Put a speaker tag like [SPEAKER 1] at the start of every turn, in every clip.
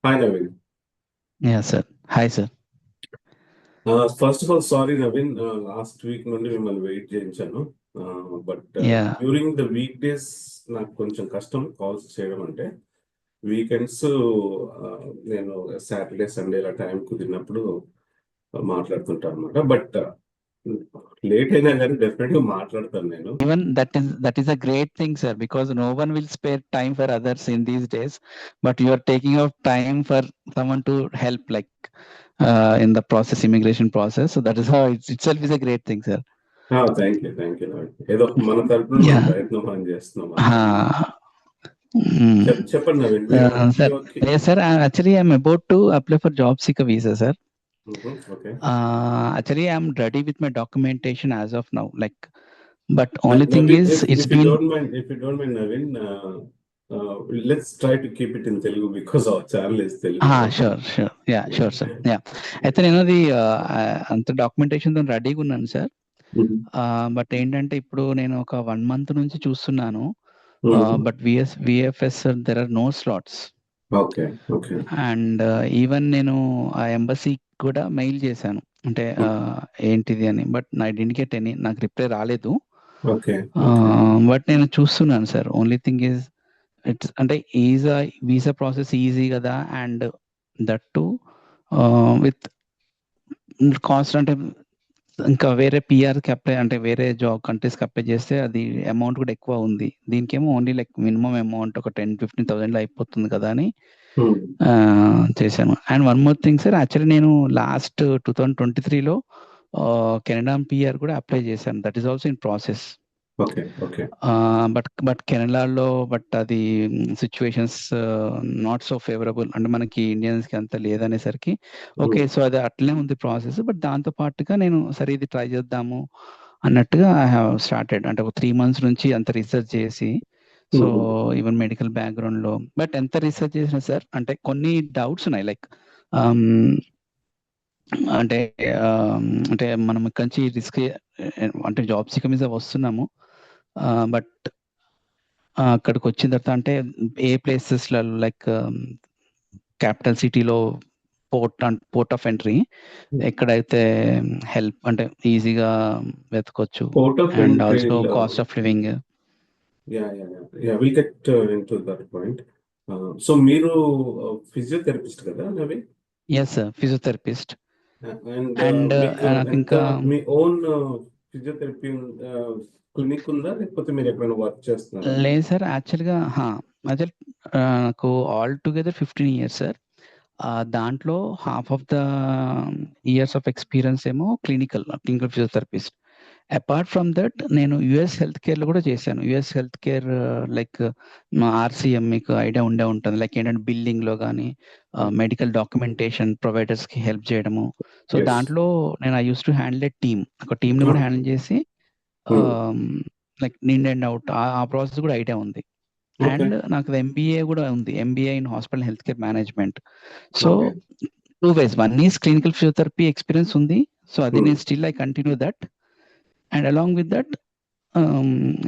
[SPEAKER 1] Hi Naveen.
[SPEAKER 2] Yeah, sir. Hi, sir.
[SPEAKER 1] First of all sorry Naveen, last week నుండి మిమ్మల్ని wait చేయించాను. But
[SPEAKER 2] Yeah.
[SPEAKER 1] During the week days నాకు కొంచెం కష్టం కాల్స్ చేయడం అంటే. వీకెండ్స్ నేను సాటర్డే సండే ఇలా టైం కుదిరినప్పుడు మాట్లాడుతుంటాను అనమాట. బట్ లేట్ అయినా కానీ డెఫినెట్గా మాట్లాడతాను నేను.
[SPEAKER 2] Even that is a great thing, sir, because no one will spare time for others in these days, but you are taking out time for someone to help, like in the process, immigration process. So that is how it itself is a great thing, sir.
[SPEAKER 1] Thank you Naveen. ఏదో మన తరపున మన
[SPEAKER 2] Yeah.
[SPEAKER 1] ప్రయత్నం మనం చేస్తున్నాం అంతే.
[SPEAKER 2] Mm.
[SPEAKER 1] చెప్పండి నవీన్, మీరు
[SPEAKER 2] Sir,
[SPEAKER 1] యువర్కి.
[SPEAKER 2] yes, sir. I'm about to apply for job seeker visa, sir.
[SPEAKER 1] Okay.
[SPEAKER 2] Actually, I'm ready with my documentation as of now. Like, but only thing
[SPEAKER 1] Naveen,
[SPEAKER 2] is, it's
[SPEAKER 1] if you
[SPEAKER 2] been.
[SPEAKER 1] don't mind, Naveen, let's try to keep it in Telugu because our channel is Telugu.
[SPEAKER 2] Sure sure yeah
[SPEAKER 1] Yeah,
[SPEAKER 2] sure sir
[SPEAKER 1] yeah,
[SPEAKER 2] yeah
[SPEAKER 1] yeah.
[SPEAKER 2] అయితే నేను అది అంత డాక్యుమెంటేషన్తో రెడీగా ఉన్నాను sir.
[SPEAKER 1] Mhm.
[SPEAKER 2] But ఏంటంటే ఇప్పుడు నేను ఒక 1 month నుంచి చూస్తున్నాను.
[SPEAKER 1] Mhm.
[SPEAKER 2] But VFS there are no slots.
[SPEAKER 1] Okay, okay.
[SPEAKER 2] And even నేను ఆ ఎంబసీ కూడా మెయిల్ చేశాను, అంటే ఏంటిది అని, బట్ నా డెంట్ గెట్ ఎనీ, నాకు రిప్లై రాలేదు.
[SPEAKER 1] Okay, okay.
[SPEAKER 2] బట్ నేను చూస్తున్నాను sir. Only thing is it's అంటే వీసా ప్రాసెస్ ఈజీ కదా, and that to with cost, అంటే ఇంకా వేరే పిఆర్కి అప్లై, అంటే వేరే జాబ్ కంట్రీస్కి అప్లై చేస్తే అది అమౌంట్ కూడా ఎక్కువ ఉంది. దీనికేమో ఓన్లీ లైక్ మినిమం అమౌంట్ ఒక 10,000-15,000 అయిపోతుంది కదా అని
[SPEAKER 1] Hmm.
[SPEAKER 2] చేశాను. And one more thing sir, actually నేను లాస్ట్ 2023లో కెనడా పిఆర్ కూడా అప్లై చేశాను. That is also in process.
[SPEAKER 1] Okay, okay.
[SPEAKER 2] But కెనడాలో అది సిచ్యువేషన్స్ నాట్ సో ఫేవరబుల్, అంటే మనకి ఇండియన్స్కి అంత లేదనేసరికి ఓకే,
[SPEAKER 1] Hmm.
[SPEAKER 2] సో అది అట్లనే ఉంది ప్రాసెస్. బట్ దాంతో పాటుగా నేను సరే ఇది ట్రై చేద్దాము అన్నట్టుగా ఐ హ్యావ్ స్టార్టెడ్, అంటే ఒక 3 months నుంచి అంత రీసెర్చ్ చేసి. So
[SPEAKER 1] Hmm.
[SPEAKER 2] ఈవెన్ మెడికల్ బ్యాక్గ్రౌండ్లో, బట్ ఎంత రీసెర్చ్ చేసినా సార్, అంటే కొన్ని డౌట్స్ ఉన్నాయి. లైక్ అంటే అంటే మనం ఇక్కడి నుంచి రిస్క్, అంటే జాబ్ సీకర్ మీద వస్తున్నాము. బట్ అక్కడికి వచ్చిన తర్వాత అంటే ఏ ప్లేసెస్‌లో లైక్ క్యాపిటల్ సిటీలో పోర్ట్ ఆఫ్ ఎంట్రీ ఎక్కడైతే హెల్ప్, అంటే ఈజీగా వెతకొచ్చు.
[SPEAKER 1] Port of
[SPEAKER 2] and
[SPEAKER 1] entry.
[SPEAKER 2] Also cost of living.
[SPEAKER 1] Yeah. We'll get into that point. So, మీరు ఫిజియోథెరపిస్ట్ కదా Naveen?
[SPEAKER 2] Yes sir, physiotherapist.
[SPEAKER 1] And
[SPEAKER 2] and
[SPEAKER 1] మీకు ఎంత
[SPEAKER 2] నాకింకా
[SPEAKER 1] మీ ఓన్ ఫిజియోథెరపీ క్లినిక్ ఉందా, లేకపోతే మీరు ఎక్కడైనా వర్క్ చేస్తున్నారా?
[SPEAKER 2] లేదు సార్, యాక్చువల్‌గా యాక్చువల్ నాకు ఆల్ టుగెదర్ 15 ఇయర్స్ సార్. దాంట్లో half of the years of experience ఏమో clinical physiotherapist. Apart from that నేను యూఎస్ హెల్త్ కేర్‌లో కూడా చేశాను. US health care like RCM మీకు ఐడియా ఉండే ఉంటది. లైక్ ఏంటంటే బిల్లింగ్‌లో గానీ, మెడికల్ డాక్యుమెంటేషన్ ప్రొవైడర్స్‌కి హెల్ప్ చేయడము. So
[SPEAKER 1] yes.
[SPEAKER 2] దాంట్లో నేను I used to handle a team. ఒక టీమ్‌ని కూడా హ్యాండిల్ చేసి ah, like in and out ఆ ప్రాసెస్ కూడా ఐడియా ఉంది.
[SPEAKER 1] ఓకే,
[SPEAKER 2] అండ్ నాకు ఎంబీఏ కూడా ఉంది. MBA in hospital health care management. So
[SPEAKER 1] okay.
[SPEAKER 2] 2 ways. One is clinical physiotherapy experience ఉంది. సో అది నేను still I continue that. And along with that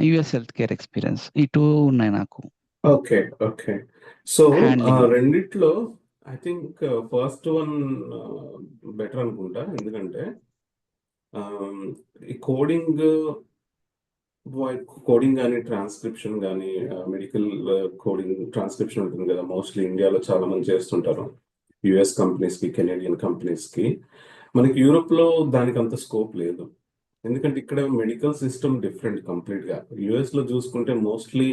[SPEAKER 2] US health care experience. ఈ 2 ఉన్నాయి నాకు
[SPEAKER 1] ఓకే, ఓకే. So
[SPEAKER 2] handling.
[SPEAKER 1] రెండిట్లో I think first one better అనుకుంటా. ఎందుకంటే ఈ కోడింగ్ కానీ ట్రాన్స్క్రిప్షన్ కానీ, మెడికల్ కోడింగ్ ట్రాన్స్క్రిప్షన్ ఉంటుంది కదా, మోస్ట్లీ ఇండియాలో చాలా మంది చేస్తుంటారు. యుఎస్ కంపెనీస్కి, కెనేడియన్ కంపెనీస్కి. మనకి యూరోప్లో దానికి అంత స్కోప్ లేదు. ఎందుకంటే ఇక్కడ మెడికల్ సిస్టమ్ డిఫరెంట్ కంప్లీట్గా. యుఎస్లో చూసుకుంటే మోస్ట్లీ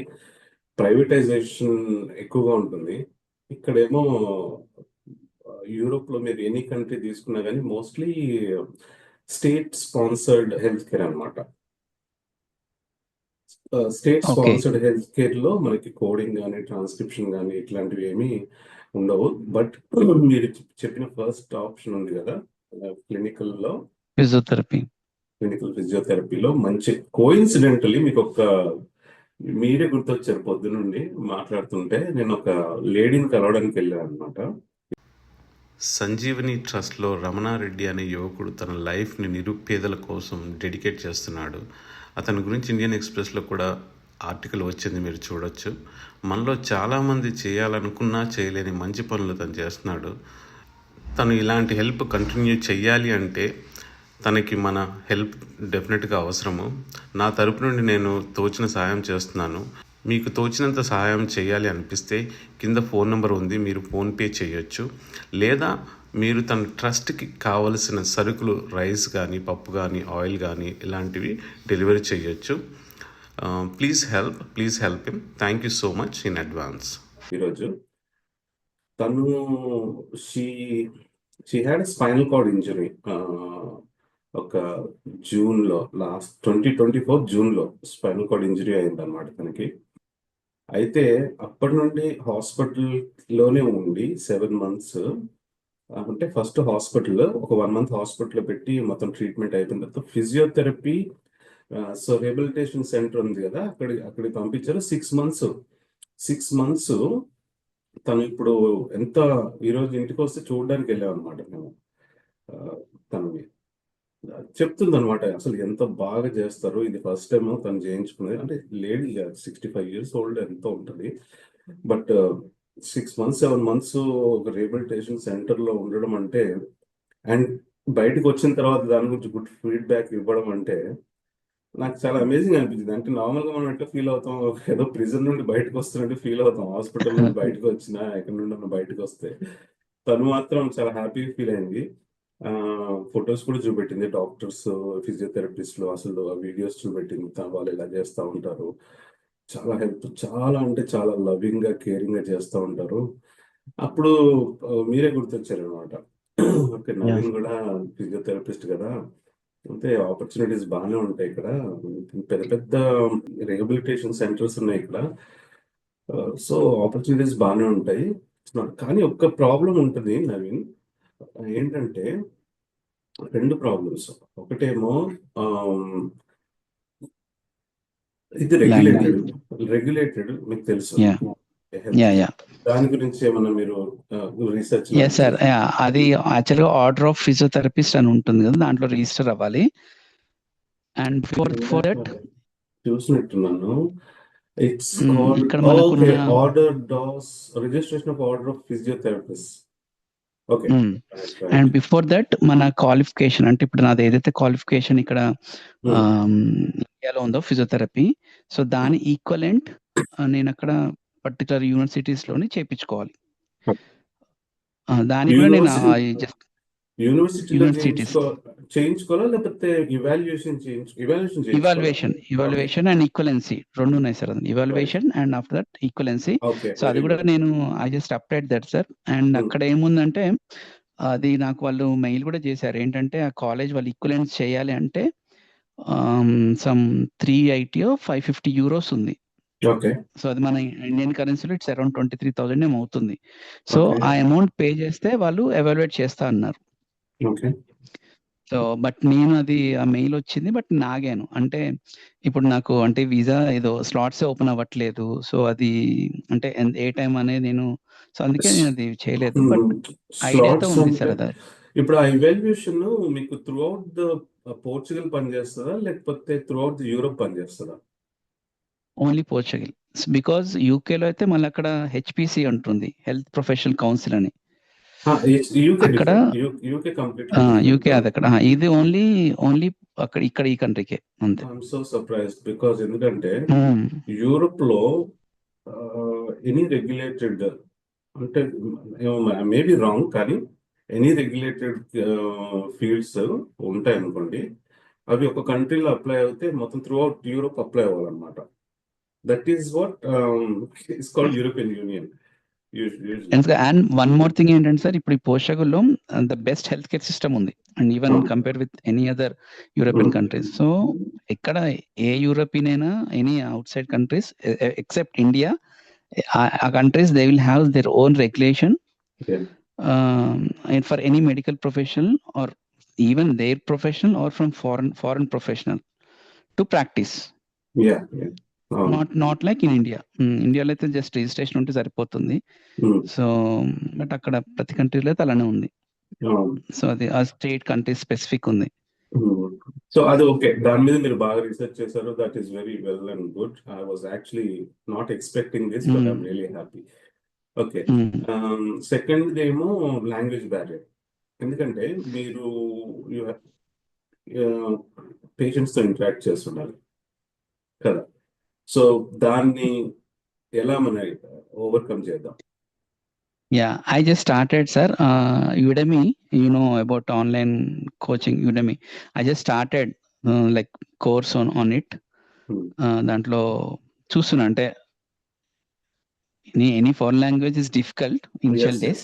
[SPEAKER 1] ప్రైవేటైజేషన్ ఎక్కువగా ఉంటుంది. ఇక్కడేమో యూరోప్లో మీరు ఎనీ కంట్రీ తీసుకున్నా కానీ mostly state sponsored health care అనమాట. State
[SPEAKER 2] okay.
[SPEAKER 1] Sponsored health care లో మనకి కోడింగ్ కానీ ట్రాన్స్క్రిప్షన్ కానీ ఇట్లాంటివి ఏమీ ఉండవు. బట్ మీరు చెప్పిన ఫస్ట్ ఆప్షన్ ఉంది కదా, క్లినికల్ లో,
[SPEAKER 2] ఫిజియోథెరపీ.
[SPEAKER 1] క్లినికల్ ఫిజియోథెరపీలో మంచి కోఇన్సిడెంటలీ మీకు ఒక మీరే గుర్తొచ్చారు. పొద్దునుండి మాట్లాడుతుంటే నేను ఒక లేడీని కలవడానికి వెళ్ళాను అనమాట. సంజీవని ట్రస్ట్లో రమణారెడ్డి అనే యువకుడు తన లైఫ్ని నిరుపేదల కోసం డెడికేట్ చేస్తున్నాడు. అతని గురించి ఇండియన్ ఎక్స్ప్రెస్లో కూడా ఆర్టికల్ వచ్చింది, మీరు చూడొచ్చు. మనలో చాలామంది చేయాలనుకున్నా చేయలేని మంచి పనులు తను చేస్తున్నాడు. తను ఇలాంటి హెల్ప్ కంటిన్యూ చెయ్యాలి అంటే తనకి మన హెల్ప్ డెఫినెట్గా అవసరము. నా తరపు నుండి నేను తోచిన సహాయం చేస్తున్నాను. మీకు తోచినంత సహాయం చేయాలి అనిపిస్తే కింద ఫోన్ నెంబర్ ఉంది, మీరు ఫోన్పే చేయొచ్చు. లేదా మీరు తన ట్రస్ట్కి కావలసిన సరుకులు, రైస్ కానీ, పప్పు కానీ, ఆయిల్ కానీ ఇలాంటివి డెలివరీ చేయొచ్చు. Please help him. Thank you so much in advance. ఈరోజు తను she had spinal cord injury ఒక జూన్లో, లాస్ట్ 2024 జూన్లో స్పైనల్ కార్డ్ ఇంజరీ అయిందన్నమాట తనకి. అయితే అప్పటి నుండి హాస్పిటల్లోనే ఉండి 7 months, అంటే ఫస్ట్ హాస్పిటల్లో ఒక 1 month హాస్పిటల్లో పెట్టి మొత్తం ట్రీట్మెంట్ అయిపోయిన తర్వాత ఫిజియోథెరపీ, సో రిహాబిలిటేషన్ సెంటర్ ఉంది కదా, అక్కడికి పంపించారు. 6 months తను ఇప్పుడు ఎంత, ఈరోజు ఇంటికి వస్తే చూడడానికి వెళ్ళాం అనమాట మేము. తనని చెప్తుంది అనమాట అసలు ఎంత బాగా చేస్తారు. ఇది ఫస్ట్ టైం తను చేయించుకునేది. అంటే లేడీ 65 years old ఎంతో ఉంటుంది. బట్ 6 months 7 months ఒక రిహాబిలిటేషన్ సెంటర్లో ఉండడం అంటే, అండ్ బయటకు వచ్చిన తర్వాత దాని గురించి గుడ్ ఫీడ్బ్యాక్ ఇవ్వడం అంటే నాకు చాలా అమేజింగ్ అనిపించింది. అంటే నార్మల్గా మనం ఎట్లా ఫీల్ అవుతాం, ఏదో ప్రిజన్ నుండి బయటకు వస్తున్నట్టు ఫీల్ అవుతాం. హాస్పిటల్ నుండి బయటకు వచ్చినా, ఎక్కడి నుండి బయటకు వస్తే తను మాత్రం చాలా హ్యాపీగా ఫీల్ అయింది. ఫొటోస్ కూడా చూపెట్టింది, డాక్టర్స్, ఫిజియోథెరపిస్ట్లు, అసలు ఆ వీడియోస్ చూపెట్టింది. వాళ్ళు ఎలా చేస్తూ ఉంటారు, చాలా హెల్ప్, చాలా అంటే చాలా లవింగ్ గా, కేరింగ్ గా చేస్తూ ఉంటారు. అప్పుడు మీరే గుర్తొచ్చారు అనమాట. ఓకే, నవీన్ కూడా ఫిజియోథెరపిస్ట్ కదా, అంటే ఆపర్చునిటీస్ బాగానే ఉంటాయి ఇక్కడ, పెద్ద పెద్ద రిహాబిలిటేషన్ సెంటర్స్ ఉన్నాయి ఇక్కడ, సో ఆపర్చునిటీస్ బాగానే ఉంటాయి. కానీ ఒక్క ప్రాబ్లం ఉంటుంది నవీన్, ఏంటంటే 2 ప్రాబ్లమ్స్. ఒకటేమో ఇది రెగ్యులేటెడ్ మీకు తెలుసు. దాని గురించి ఏమన్నా మీరు రీసెర్చ్?
[SPEAKER 2] సార్, అది యాక్చువల్గా ఆర్డర్ ఆఫ్ ఫిజియోథెరపిస్ట్ అని ఉంటుంది కదా, దాంట్లో రిజిస్టర్ అవ్వాలి. అండ్ ఫర్ దట్
[SPEAKER 1] చూసినట్టున్నాను, ఇట్స్ ఆర్డర్ డాస్, registration of order of physiotherapist. Okay.
[SPEAKER 2] And before that మన క్వాలిఫికేషన్, అంటే ఇప్పుడు నాది ఏదైతే క్వాలిఫికేషన్ ఇక్కడ ఇండియాలో ఉందో ఫిజియోథెరపీ, సో దాని ఈక్వలెంట్ నేను అక్కడ పర్టికులర్ యూనివర్సిటీస్ లోని చేయించుకోవాలి. దాని కూడా నేను
[SPEAKER 1] చేయించుకోవాలా, లేకపోతే
[SPEAKER 2] ఇవాల్యుయేషన్ అండ్ ఈక్వలెన్సీ 2 ఉన్నాయి sir. Evaluation and after that equivalency. So అది కూడా నేను I just update that sir. And అక్కడ ఏముందంటే, అది నాకు వాళ్ళు మెయిల్ కూడా చేశారు, ఏంటంటే ఆ కాలేజ్ వాళ్ళు ఈక్వలెన్స్ చేయాలి అంటే సమ్ 380 or 550 euros ఉంది. సో అది మన ఇండియన్ కరెన్సీలో ఇట్స్ అరౌండ్ 23,000 ఏమో అవుతుంది. సో ఆ అమౌంట్ పే చేస్తే వాళ్ళు ఎవాల్యుయేట్ చేస్తా అన్నారు. సో బట్ నేను అది ఆ మెయిల్ వచ్చింది, బట్ నాగాను, అంటే ఇప్పుడు నాకు అంటే వీసా ఏదో స్లాట్స్ ఓపెన్ అవ్వట్లేదు. సో అది అంటే ఏ టైం అనేది నేను, సో అందుకే నేను అది చేయలేదు. బట్ ఐడియాతో ఉంది సార్ అది.
[SPEAKER 1] ఇప్పుడు ఆ ఇవాల్యుయేషన్ మీకు త్రూ అవుట్ ద పోర్చుగల్ పనిచేస్తుందా, లేకపోతే త్రూ అవుట్ ద యూరోప్ పనిచేస్తుందా?
[SPEAKER 2] ఓన్లీ పోర్చుగల్, బికాజ్ యూకేలో అయితే మళ్ళీ అక్కడ హెచ్పిసి ఉంటుంది, హెల్త్ ప్రొఫెషనల్ కౌన్సిల్ అని. అక్కడ యూకే అది అక్కడ, ఇది ఓన్లీ అక్కడ ఇక్కడ ఈ కంట్రీకే అంతే.
[SPEAKER 1] ఐఎమ్ సో సర్ప్రైజ్డ్ బికాజ్ ఎందుకంటే యూరోప్ లో ఎనీ రెగ్యులేటెడ్, అంటే మేబీ రాంగ్, కానీ ఎనీ రెగ్యులేటెడ్ ఫీల్డ్స్ ఉంటాయి అనుకోండి, అవి ఒక కంట్రీలో అప్లై అవుతే మొత్తం త్రూ అవుట్ యూరోప్ అప్లై అవ్వాలన్నమాట. That is what is called European Union.
[SPEAKER 2] And one more thing ఏంటంటే సార్, ఇప్పుడు ఈ పోర్చుగల్లో the best health care system ఉంది, and even compare with any other European countries. So ఎక్కడ ఏ యూరోపియన్ అయినా, any out side countries except India, ఆ countries they will have their own regulation for any medical professional or even their professional or from foreign professional to practice. Not like in India. ఇండియాలో అయితే just registration ఉంటే సరిపోతుంది. So but అక్కడ ప్రతి కంట్రీలో అయితే అలానే ఉంది. సో అది ఆ స్టేట్ కంట్రీ స్పెసిఫిక్ ఉంది.
[SPEAKER 1] సో అది ఓకే, దాని మీద మీరు బాగా రీసెర్చ్ చేశారు. That is very well and good. I was actually not expecting this, but I'm really happy. Okay, second ఏమో లాంగ్వేజ్ బ్యారియర్. ఎందుకంటే మీరు పేషెంట్స్ తో ఇంటరాక్ట్ చేస్తున్నారు కదా, సో దాన్ని ఎలా మనం ఓవర్కమ్ చేద్దాం?
[SPEAKER 2] Yeah, I just started, sir. Udemy, you know about online coaching, Udemy. I just started like course on it. దాంట్లో చూస్తున్నా అంటే any foreign language is difficult initial days,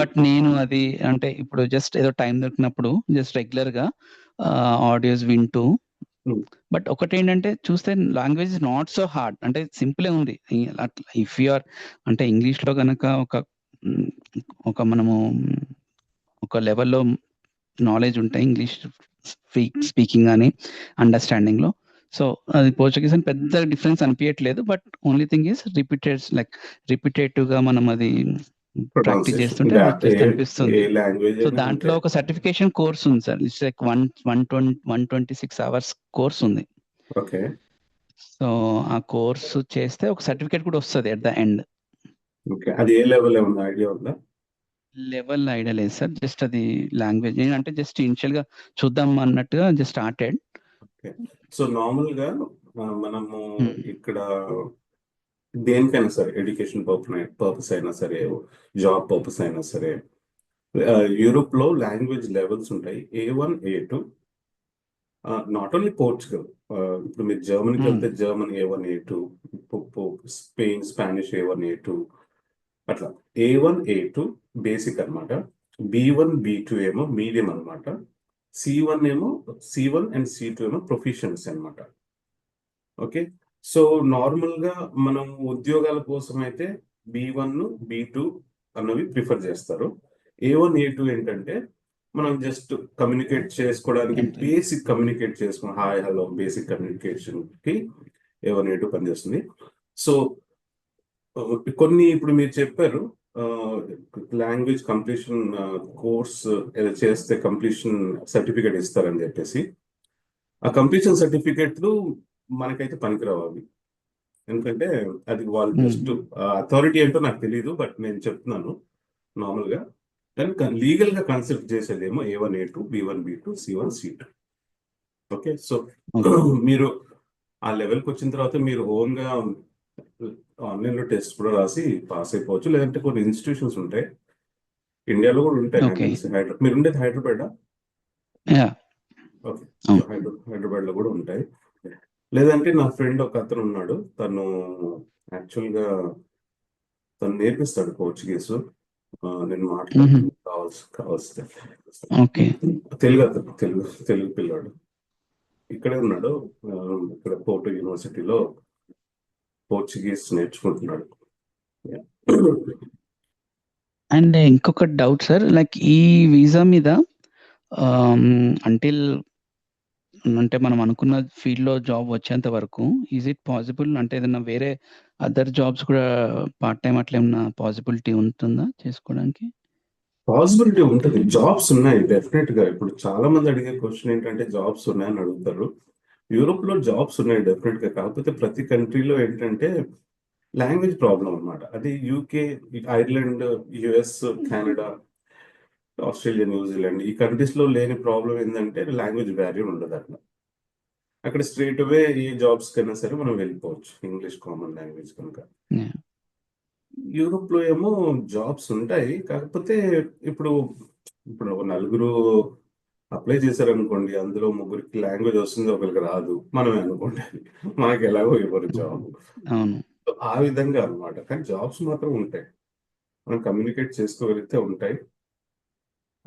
[SPEAKER 2] but నేను అది అంటే ఇప్పుడు జస్ట్ ఏదో టైం దొరికినప్పుడు జస్ట్ రెగ్యులర్ గా ఆడియోస్ వింటూ. బట్ ఒకటి ఏంటంటే చూస్తే language is not so hard, అంటే సింపులే ఉంది. ఇఫ్ యు ఆర్ అంటే ఇంగ్లీష్ లో కనుక ఒక మనము ఒక లెవెల్లో నాలెడ్జ్ ఉంటాయి ఇంగ్లీష్ స్పీకింగ్ కానీ అండర్స్టాండింగ్ లో. సో అది పోర్చుగీస్ అని పెద్ద డిఫరెన్స్ అనిపించట్లేదు, but only thing is repetitive గా మనం అది ప్రాక్టీస్ చేస్తుంటే అనిపిస్తుంది. సో దాంట్లో ఒక సర్టిఫికేషన్ కోర్స్ ఉంది sir, it's like 126 hours course ఉంది.
[SPEAKER 1] ఓకే,
[SPEAKER 2] సో ఆ కోర్సు చేస్తే ఒక సర్టిఫికేట్ కూడా వస్తుంది అట్ ద ఎండ్.
[SPEAKER 1] ఓకే, అది ఏ లెవెల్ ఏమన్నా ఐడియా ఉందా?
[SPEAKER 2] లెవెల్ ఐడియా లేదు సార్, జస్ట్ అది లాంగ్వేజ్ అంటే జస్ట్ ఇనిషియల్ గా చూద్దాం అన్నట్టుగా just started.
[SPEAKER 1] Okay, so normal గా మనము ఇక్కడ దేనికైనా సరే, ఎడ్యుకేషన్ పర్పస్ అయినా సరే, జాబ్ పర్పస్ అయినా సరే, యూరోప్ లో లాంగ్వేజ్ లెవెల్స్ ఉంటాయి, A1 A2. Not only Portugal, ఇప్పుడు మీరు జర్మనీకి వెళ్తే German A1 A2, Spain Spanish A1 A2, అట్లా A1 A2 బేసిక్ అనమాట. B1 B2 ఏమో మీడియం అనమాట. C1 ఏమో C1 అండ్ C2 ఏమో ప్రొఫిషియన్సీ అనమాట. ఓకే, సో నార్మల్ గా మనం ఉద్యోగాల కోసం అయితే B1 B2 అన్నవి ప్రిఫర్ చేస్తారు. A1 A2 ఏంటంటే మనం జస్ట్ కమ్యూనికేట్ చేసుకోవడానికి, బేసిక్ కమ్యూనికేట్ చేసుకుని హాయ్ హలో బేసిక్ కమ్యూనికేషన్ కి A1 A2 పనిచేస్తుంది. సో కొన్ని ఇప్పుడు మీరు చెప్పారు లాంగ్వేజ్ కంప్లీషన్ కోర్స్ చేస్తే కంప్లీషన్ సర్టిఫికేట్ ఇస్తారని చెప్పేసి. ఆ కంప్లీషన్ సర్టిఫికేట్లు మనకైతే పనికిరావు అవి, ఎందుకంటే అది వాళ్ళు జస్ట్ అథారిటీ ఏంటో నాకు తెలియదు, బట్ నేను చెప్తున్నాను నార్మల్ గా. కానీ లీగల్ గా consider చేసేదేమో A1 A2 B1 B2 C1 C2. Okay, so మీరు ఆ లెవెల్కి వచ్చిన తర్వాత మీరు ఓన్ గా ఆన్లైన్ లో టెస్ట్ కూడా రాసి పాస్ అయిపోవచ్చు. లేదంటే కొన్ని ఇన్స్టిట్యూషన్స్ ఉంటాయి, ఇండియాలో కూడా ఉంటాయి. మీరు ఉండేది హైదరాబాద్? ఓకే, హైదరాబాద్ లో కూడా ఉంటాయి. లేదంటే నా ఫ్రెండ్ ఒక అతను ఉన్నాడు, తను యాక్చువల్ గా తను నేర్పిస్తాడు పోర్చుగీస్. నేను మాట్లాడుతాను కావాల్సి. తెలుగు అతను, తెలుగు పిల్లాడు, ఇక్కడే ఉన్నాడు. ఇక్కడ పోర్టో యూనివర్సిటీలో పోర్చుగీస్ నేర్చుకుంటున్నాడు.
[SPEAKER 2] అండ్ ఇంకొక డౌట్ సార్, లైక్ ఈ వీసా మీద అంటిల్ అంటే మనం అనుకున్న ఫీల్డ్ లో జాబ్ వచ్చేంత వరకు ఈజ్ ఇట్ పాసిబుల్, అంటే ఏదైనా వేరే అదర్ జాబ్స్ కూడా పార్ట్ టైం అట్లా ఏమన్నా పాసిబిలిటీ ఉంటుందా చేసుకోవడానికి?
[SPEAKER 1] పాసిబిలిటీ ఉంటుంది, జాబ్స్ ఉన్నాయి డెఫినెట్ గా. ఇప్పుడు చాలా మంది అడిగే క్వశ్చన్ ఏంటంటే జాబ్స్ ఉన్నాయని అడుగుతారు. యూరోప్ లో జాబ్స్ ఉన్నాయి డెఫినెట్ గా, కాకపోతే ప్రతి కంట్రీలో ఏంటంటే లాంగ్వేజ్ ప్రాబ్లం అనమాట. అది UK, Ireland, US, Canada, Australia, New Zealand ఈ కంట్రీస్ లో లేని ప్రాబ్లం ఏంటంటే లాంగ్వేజ్ బ్యారియర్ ఉండదు. అక్కడ స్ట్రేట్ అవే ఏ జాబ్స్ కైనా సరే మనం వెళ్ళిపోవచ్చు, ఇంగ్లీష్ కామన్ లాంగ్వేజ్ కనుక. యూరోప్ లో ఏమో జాబ్స్ ఉంటాయి, కాకపోతే ఇప్పుడు నలుగురు అప్లై చేశారనుకోండి, అందులో ముగ్గురికి లాంగ్వేజ్ వస్తుంది, ఒకరికి రాదు, మనమే అనుకోండి, మనకి ఎలాగో ఇవ్వరు జాబ్. ఆ విధంగా అనమాట. కానీ జాబ్స్ మాత్రం ఉంటాయి, మనం కమ్యూనికేట్ చేసుకోగలిగితే ఉంటాయి.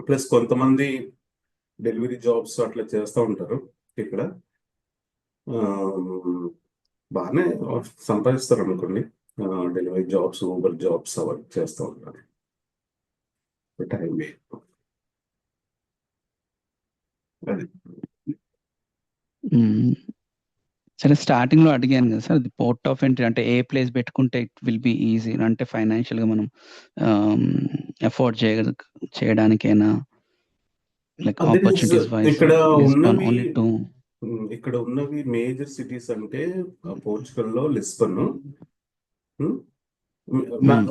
[SPEAKER 1] ప్లస్ కొంతమంది డెలివరీ జాబ్స్ అట్లా చేస్తూ ఉంటారు ఇక్కడ, బాగానే సంపాదిస్తారు అనుకోండి. డెలివరీ జాబ్స్, ఊబర్ జాబ్స్ అవి చేస్తూ ఉంటారు. అది
[SPEAKER 2] సరే, స్టార్టింగ్ లో అడిగాను కదా సార్, అది పోర్ట్ ఆఫ్ ఎంట్రీ అంటే ఏ ప్లేస్ పెట్టుకుంటే ఇట్ విల్ బి ఈజీ, అంటే ఫైనాన్షియల్ గా మనం అఫోర్డ్ చేయడానికైనా. Like
[SPEAKER 1] that is
[SPEAKER 2] opportunities wise
[SPEAKER 1] ఇక్కడ
[SPEAKER 2] లిస్బన్
[SPEAKER 1] ఉన్నవి
[SPEAKER 2] ఓన్లీ 2.
[SPEAKER 1] ఇక్కడ ఉన్నవి మేజర్ సిటీస్ అంటే పోర్చుగల్లో లిస్బన్.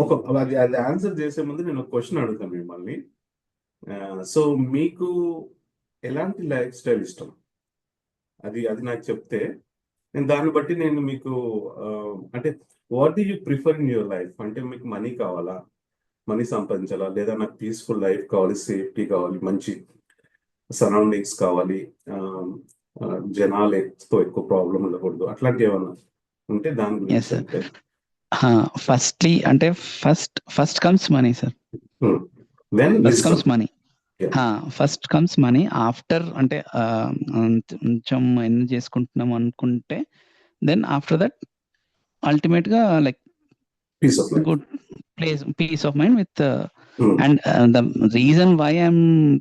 [SPEAKER 1] ఒక అది అది ఆన్సర్ చేసే ముందు నేను ఒక క్వశ్చన్ అడుగుతాను మిమ్మల్ని. సో మీకు ఎలాంటి లైఫ్ స్టైల్ ఇష్టం, అది అది నాకు చెప్తే నేను దాన్ని బట్టి నేను మీకు అంటే what do you prefer in your life, అంటే మీకు మనీ కావాలా, మనీ సంపాదించాలా, లేదా నాకు పీస్ఫుల్ లైఫ్ కావాలి, సేఫ్టీ కావాలి, మంచి సరౌండింగ్స్ కావాలి, జనాలతో ఎక్కువ ప్రాబ్లం ఉండకూడదు, అట్లాంటివి ఏమన్నా ఉంటే దాని
[SPEAKER 2] ఎస్
[SPEAKER 1] గురించి
[SPEAKER 2] సార్.
[SPEAKER 1] అంటే.
[SPEAKER 2] ఫస్ట్లీ అంటే first comes money sir.
[SPEAKER 1] Then
[SPEAKER 2] first comes money.
[SPEAKER 1] Yeah.
[SPEAKER 2] First comes money. After అంటే కొంచెం ఎన్ని చేసుకుంటున్నాం అనుకుంటే దెన్ ఆఫ్టర్ దట్ అల్టిమేట్ గా like
[SPEAKER 1] peace of life.
[SPEAKER 2] Good peace of mind with and the reason why I'm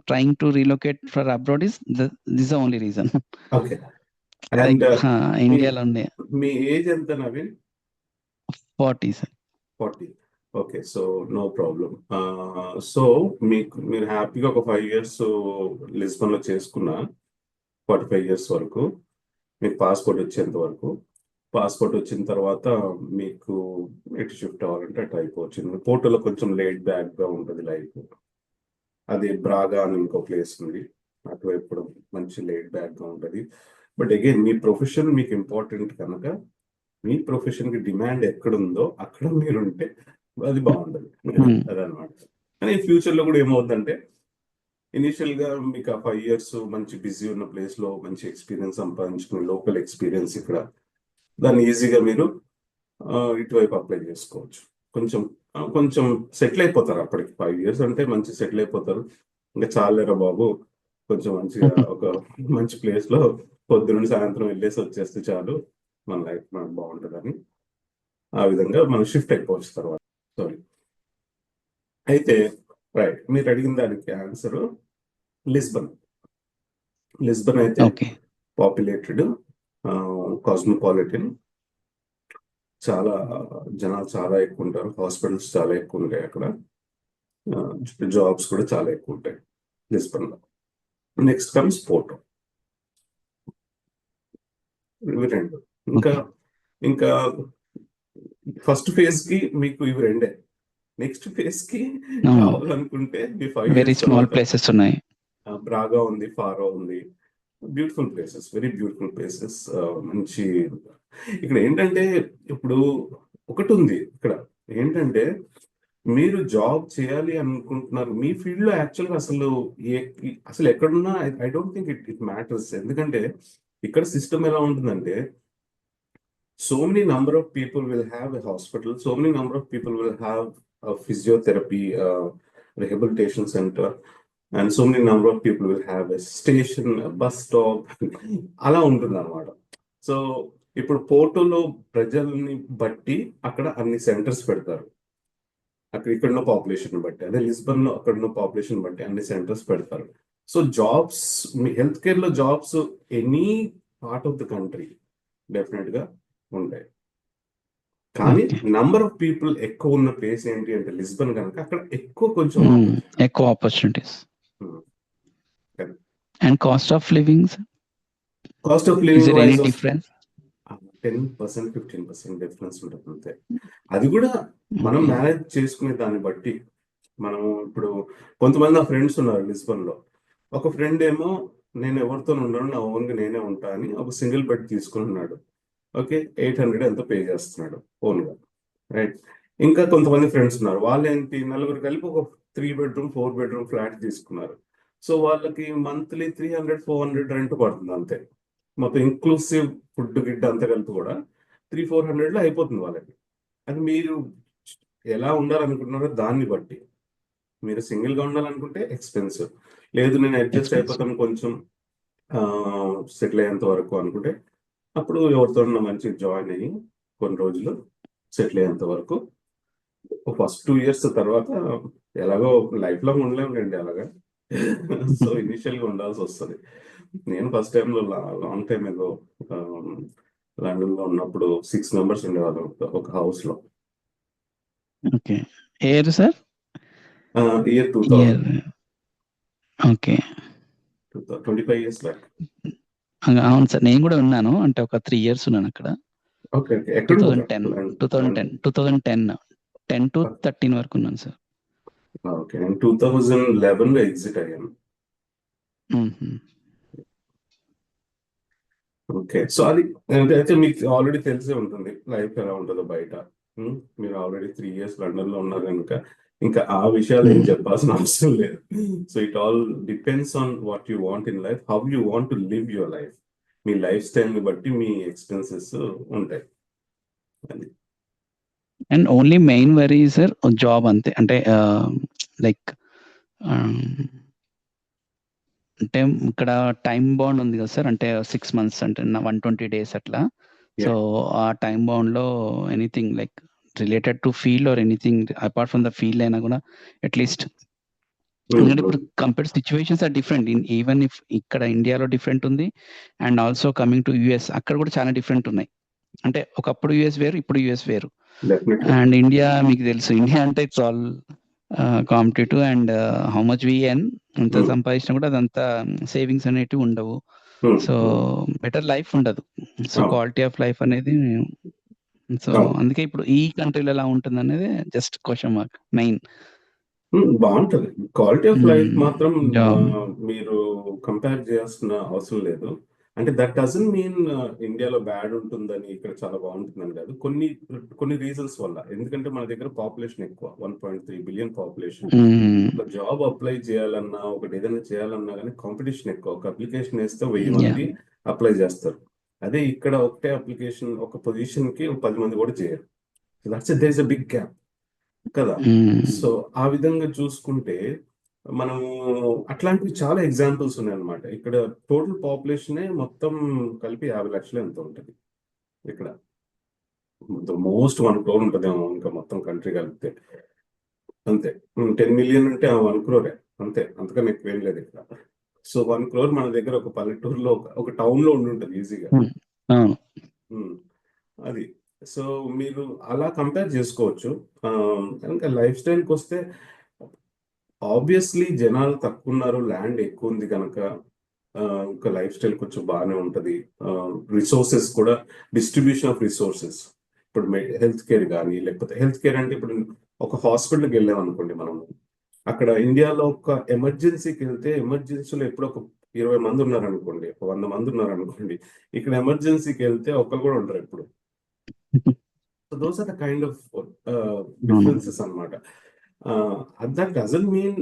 [SPEAKER 2] trying to relocate for abroad is this is the only reason.
[SPEAKER 1] Okay.
[SPEAKER 2] Like
[SPEAKER 1] and
[SPEAKER 2] ఇండియాలో ఉండే
[SPEAKER 1] మీ age ఎంత Naveen?
[SPEAKER 2] 40 sir.
[SPEAKER 1] 40. Okay, so no problem. So మీరు హ్యాపీగా ఒక 5 years లిస్బన్లో చేసుకున్న 45 years వరకు, మీకు పాస్పోర్ట్ వచ్చేంత వరకు, పాస్పోర్ట్ వచ్చిన తర్వాత మీకు ఎటు షిఫ్ట్ అవ్వాలంటే అటు అయిపోవచ్చు. పోర్టులో కొంచెం లేట్ బ్యాక్గా ఉంటుంది లైఫ్. అది బ్రాగా అని ఇంకో ప్లేస్ ఉంది, అటువైపు కూడా మంచి లేట్ బ్యాక్గా ఉంటుంది. బట్ అగైన్ మీ ప్రొఫెషన్ మీకు ఇంపార్టెంట్ కనుక మీ ప్రొఫెషన్కి డిమాండ్ ఎక్కడుందో అక్కడ మీరుంటే అది బాగుంటుంది. అదనమాట. కానీ ఫ్యూచర్లో కూడా ఏమవుతుందంటే ఇనిషియల్గా మీకు ఆ 5 years మంచి బిజీ ఉన్న ప్లేస్లో మంచి ఎక్స్పీరియన్స్ సంపాదించుకుని లోకల్ ఎక్స్పీరియన్స్ ఇక్కడ, దాన్ని ఈజీగా మీరు ఇటువైపు అప్లై చేసుకోవచ్చు. కొంచెం సెటిల్ అయిపోతారు అప్పటికి. 5 years అంటే మంచి సెటిల్ అయిపోతారు. ఇంకా చాలేరా బాబు, కొంచెం మంచిగా ఒక మంచి ప్లేస్లో పొద్దునుండి సాయంత్రం వెళ్ళేసి వచ్చేస్తే చాలు, మన లైఫ్ మనకు బాగుంటుందని ఆ విధంగా మనం షిఫ్ట్ అయిపోవచ్చు తర్వాత. సారీ. అయితే రైట్, మీరు అడిగిన దానికి ఆన్సర్ లిస్బన్ అయితే పాపులేటెడ్, కాస్మోపాలిటన్, చాలా జనాలు చాలా ఎక్కువ ఉంటారు, హాస్పిటల్స్ చాలా ఎక్కువ ఉంటాయి అక్కడ, జాబ్స్ కూడా చాలా ఎక్కువ ఉంటాయి లిస్బన్లో. Next comes Porto. ఇవి రెండు. ఇంకా ఫస్ట్ ఫేజ్ కి మీకు ఇవి రెండే. నెక్స్ట్ ఫేజ్ కి కావాలనుకుంటే
[SPEAKER 2] వెరీ స్మాల్ ప్లేసెస్ ఉన్నాయి.
[SPEAKER 1] బ్రాగా ఉంది, ఫారో ఉంది, beautiful places, very beautiful places. మంచి ఇక్కడ ఏంటంటే ఇప్పుడు ఒకటి ఉంది ఇక్కడ ఏంటంటే మీరు జాబ్ చేయాలి అనుకుంటున్నారు మీ ఫీల్డ్ లో, యాక్చువల్గా అసలు ఎక్కడున్నా I don't think it matters. ఎందుకంటే ఇక్కడ సిస్టమ్ ఎలా ఉంటుందంటే so many number of people will have a hospital, so many number of people will have a physiotherapy rehabilitation center, and so many number of people will have a station, a bus stop, అలా ఉంటుంది అన్నమాట. So ఇప్పుడు పోర్టోలో ప్రజల్ని బట్టి అక్కడ అన్ని centres పెడతారు, ఇక్కడున్న పాపులేషన్ బట్టి. అదే లిస్బన్ లో అక్కడున్న పాపులేషన్ బట్టి అన్ని సెంటర్స్ పెడతారు. సో జాబ్స్, మీ హెల్త్ కేర్ లో jobs any part of the country definite గా ఉంటాయి. కానీ నంబర్ ఆఫ్ పీపుల్ ఎక్కువ ఉన్న ప్లేస్ ఏంటి అంటే లిస్బన్ కనుక అక్కడ ఎక్కువ
[SPEAKER 2] opportunities. And cost of living
[SPEAKER 1] difference 10%, 15% difference ఉంటుంది అంతే. అది కూడా మనం మేనేజ్ చేసుకునే దాన్ని బట్టి. మనం ఇప్పుడు కొంతమంది నా ఫ్రెండ్స్ ఉన్నారు లిస్బన్ లో. ఒక ఫ్రెండ్ ఏమో నేను ఎవరితో ఉండను, నా ఓన్గా నేనే ఉంటా అని ఒక సింగిల్ బెడ్ తీసుకుని ఉన్నాడు. ఓకే, 800 ఎంతో పే చేస్తున్నాడు ఓన్గా, రైట్. ఇంకా కొంతమంది ఫ్రెండ్స్ ఉన్నారు, వాళ్ళు ఏంటి నలుగురు కలిపి ఒక 3 bedroom 4 bedroom ఫ్లాట్ తీసుకున్నారు. సో వాళ్ళకి మంత్లీ 300-400 రెంట్ పడుతుంది అంతే. మొత్తం ఇంక్లూసివ్ ఫుడ్ గిడ్ అంతా కలిపి కూడా 300-400 అయిపోతుంది వాళ్ళకి. అది మీరు ఎలా ఉండాలనుకుంటున్నారో దాన్ని బట్టి. మీరు సింగిల్గా ఉండాలనుకుంటే ఎక్స్పెన్సివ్, లేదు నేను అడ్జస్ట్ అయిపోతాను కొంచెం సెటిల్ అయ్యేంత వరకు అనుకుంటే అప్పుడు ఎవరితో మంచి జాయిన్ అయ్యి కొన్ని రోజులు సెటిల్ అయ్యేంత వరకు ఫస్ట్ 2 years తర్వాత ఎలాగో లైఫ్ లాంగ్ ఉండలేములేండి అలాగా. సో ఇనిషియల్గా ఉండాల్సి వస్తుంది. నేను ఫస్ట్ టైంలో లాంగ్ టైం ఏదో లండన్లో ఉన్నప్పుడు 6 members ఉండేవాళ్ళం ఒక హౌస్ లో.
[SPEAKER 2] Sir
[SPEAKER 1] year 2000.
[SPEAKER 2] Okay.
[SPEAKER 1] 25 years back.
[SPEAKER 2] అవును సార్, నేను కూడా ఉన్నాను. అంటే ఒక 3 years ఉన్నాను అక్కడ.
[SPEAKER 1] ఓకే. ఓకే. ఎక్కడ ఉన్నారు?
[SPEAKER 2] 10 to 13 వరకు ఉన్నాను సార్.
[SPEAKER 1] ఓకే. నేను 2011 లో ఎగ్జిట్ అయ్యాను. ఓకే. సో అది అయితే మీకు ఆల్రెడీ తెలిసే ఉంటుంది లైఫ్ ఎలా ఉంటుందో బయట. మీరు ఆల్రెడీ 3 years లండన్ లో ఉన్నారు కనుక ఇంకా ఆ విషయాలు ఏం చెప్పాల్సిన అవసరం లేదు. So it all depends on what you want in life, how you want to live your life. Me life style ని బట్టి మీ ఎక్స్పెన్సెస్ ఉంటాయి. అది
[SPEAKER 2] and only main worry sir job అంతే. అంటే లైక్ అంటే ఇక్కడ టైం బౌండ్ ఉంది కదా సార్, అంటే 6 months అంటే 120 days అట్లా. సో ఆ టైం బౌండ్ లో anything like related to field or anything apart from the field అయినా కూడా అట్లీస్ట్, ఎందుకంటే ఇప్పుడు compare situations are different. Even if ఇక్కడ ఇండియాలో డిఫరెంట్ ఉంది, and also coming to US అక్కడ కూడా చాలా డిఫరెంట్ ఉన్నాయి. అంటే ఒకప్పుడు యుఎస్ వేరు, ఇప్పుడు యుఎస్ వేరు. అండ్ ఇండియా మీకు తెలుసు, ఇండియా అంటే it's all competitive and how much we earn, ఎంత సంపాదించినా కూడా అదంతా సేవింగ్స్ అనేటివి ఉండవు. సో బెటర్ లైఫ్ ఉండదు. సో క్వాలిటీ ఆఫ్ లైఫ్ అనేది, సో అందుకే ఇప్పుడు ఈ కంట్రీలో ఎలా ఉంటుంది అనేది జస్ట్ క్వశ్చన్ మార్క్ మెయిన్.
[SPEAKER 1] బాగుంటది. క్వాలిటీ ఆఫ్ లైఫ్ మాత్రం మీరు కంపేర్ చేయాల్సిన అవసరం లేదు. అంటే దట్ డజంట్ మీన్ ఇండియాలో బ్యాడ్ ఉంటుందని, ఇక్కడ చాలా బాగుంటుందని కాదు. కొన్ని రీజన్స్ వల్ల. ఎందుకంటే మన దగ్గర పాపులేషన్ ఎక్కువ, 1.3 బిలియన్ పాపులేషన్. ఒక జాబ్ అప్లై చేయాలన్నా, ఒకటి ఏదైనా చేయాలన్నా కానీ కాంపిటీషన్ ఎక్కువ. ఒక అప్లికేషన్ వేస్తే 1000 మంది అప్లై చేస్తారు. అదే ఇక్కడ ఒకటే అప్లికేషన్, ఒక పొజిషన్ కి 10 మంది కూడా చేయరు. There is a big gap కదా. సో ఆ విధంగా చూసుకుంటే మనము అట్లాంటివి చాలా ఎగ్జాంపుల్స్ ఉన్నాయన్నమాట. ఇక్కడ టోటల్ పాపులేషనే మొత్తం కలిపి 50 లక్షలు ఎంత ఉంటుంది ఇక్కడ. మోస్ట్ 1 crore ఉంటుందేమో ఇంకా మొత్తం కంట్రీ కలిపితే. అంతే. 10 million అంటే 1 crore అంతే, అంతకన్నా ఎక్కువేం లేదు ఇక్కడ. సో 1 crore మన దగ్గర ఒక పల్లెటూరులో, ఒక టౌన్ లో ఉండి ఉంటుంది ఈజీగా. అది. సో మీరు అలా కంపేర్ చేసుకోవచ్చు. ఇంకా లైఫ్ స్టైల్కి వస్తే ఆబ్వియస్లీ జనాలు తక్కువ ఉన్నారు, ల్యాండ్ ఎక్కువ ఉంది కనుక ఇంకా లైఫ్ స్టైల్ కొంచెం బాగానే ఉంటుంది. రిసోర్సెస్ కూడా, డిస్ట్రిబ్యూషన్ ఆఫ్ రిసోర్సెస్. ఇప్పుడు హెల్త్ కేర్ కానీ, లేకపోతే హెల్త్ కేర్ అంటే ఇప్పుడు ఒక హాస్పిటల్కి వెళ్ళాం అనుకోండి మనము, అక్కడ ఇండియాలో ఒక ఎమర్జెన్సీకి వెళ్తే ఎమర్జెన్సీలో ఎప్పుడు ఒక 20 మంది ఉన్నారు అనుకోండి, 100 మంది ఉన్నారు అనుకోండి. ఇక్కడ ఎమర్జెన్సీకి వెళ్తే ఒక్కరు కూడా ఉండరు ఎప్పుడు. So those are the kind of differences అన్నమాట. దట్ డజంట్ మీన్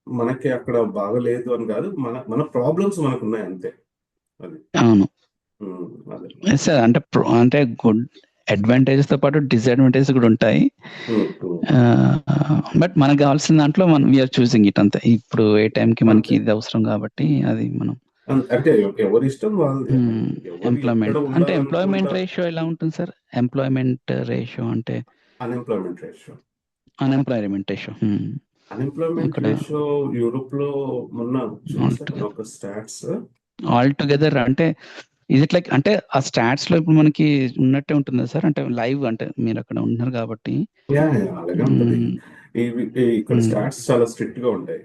[SPEAKER 1] మనకి అక్కడ బాగలేదు అని కాదు, మన ప్రాబ్లమ్స్ మనకు ఉన్నాయి అంతే. అది
[SPEAKER 2] సార్ అంటే గుడ్ అడ్వాంటేజెస్ తో పాటు డిసడ్వాంటేజెస్ కూడా ఉంటాయి. బట్ మనకు కావాల్సిన దాంట్లో మనం వీఆర్ చూసింగ్ ఇట్ అంతే. ఇప్పుడు ఏ టైంకి మనకి ఇది అవసరం కాబట్టి అది మనం
[SPEAKER 1] అంటే ఎవరి ఇష్టం వాళ్ళది.
[SPEAKER 2] ఎంప్లాయ్మెంట్ అంటే ఎంప్లాయ్మెంట్ రేషియో ఎలా ఉంటుంది సార్? ఎంప్లాయ్మెంట్ రేషియో అంటే
[SPEAKER 1] unemployment ratio.
[SPEAKER 2] Unemployment
[SPEAKER 1] ratio Europe లో మొన్న చూసాను ఒక స్టాట్స్.
[SPEAKER 2] ఆల్ టుగెదర్ అంటే ఇది లైక్, అంటే ఆ స్టాట్స్ లో ఇప్పుడు మనకి ఉన్నట్టే ఉంటుందా సార్? అంటే లైవ్, అంటే మీరు అక్కడ ఉన్నారు కాబట్టి.
[SPEAKER 1] అలాగే ఉంటుంది. ఇక్కడ స్టాట్స్ చాలా స్ట్రిక్ట్ గా ఉంటాయి,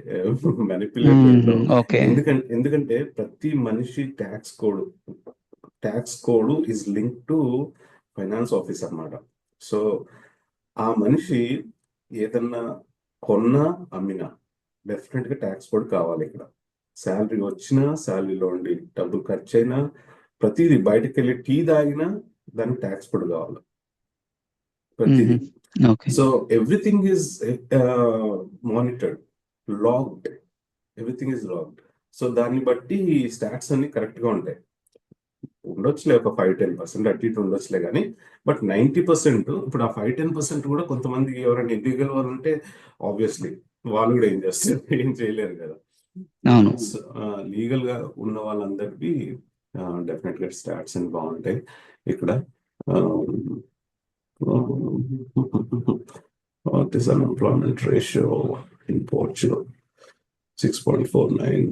[SPEAKER 1] మ్యానిపులేటెడ్. ఎందుకంటే ప్రతి మనిషి tax code is link to finance office అన్నమాట. సో ఆ మనిషి ఏదన్నా కొన్నా అమ్మినా డెఫినెట్ గా ట్యాక్స్ కోడ్ కావాలి ఇక్కడ. శాలరీ వచ్చినా, శాలరీలో ఉండి డబ్బులు ఖర్చు అయినా, ప్రతిదీ బయటకు వెళ్ళి టీ తాగినా దానికి ట్యాక్స్ కోడ్ కావాలి ప్రతిదీ. So everything is monitored, logged, everything is logged. So దాన్ని బట్టి స్టాట్స్ అన్ని కరెక్ట్ గా ఉంటాయి. ఉండొచ్చులే ఒక 5-10% అటు ఇటు ఉండొచ్చులే కానీ, బట్ 90%, ఇప్పుడు ఆ 5-10% కూడా కొంతమంది ఎవరైనా ఇల్లీగల్ వాళ్ళు ఉంటే ఆబ్వియస్లీ వాళ్ళు కూడా ఏం చేస్తారు, ఏం చేయలేరు కదా. లీగల్ గా ఉన్న వాళ్ళందరికీ డెఫినెట్ గా స్టాట్స్ అని బాగుంటాయి ఇక్కడ. What is unemployment ratio in Portugal? 6.49.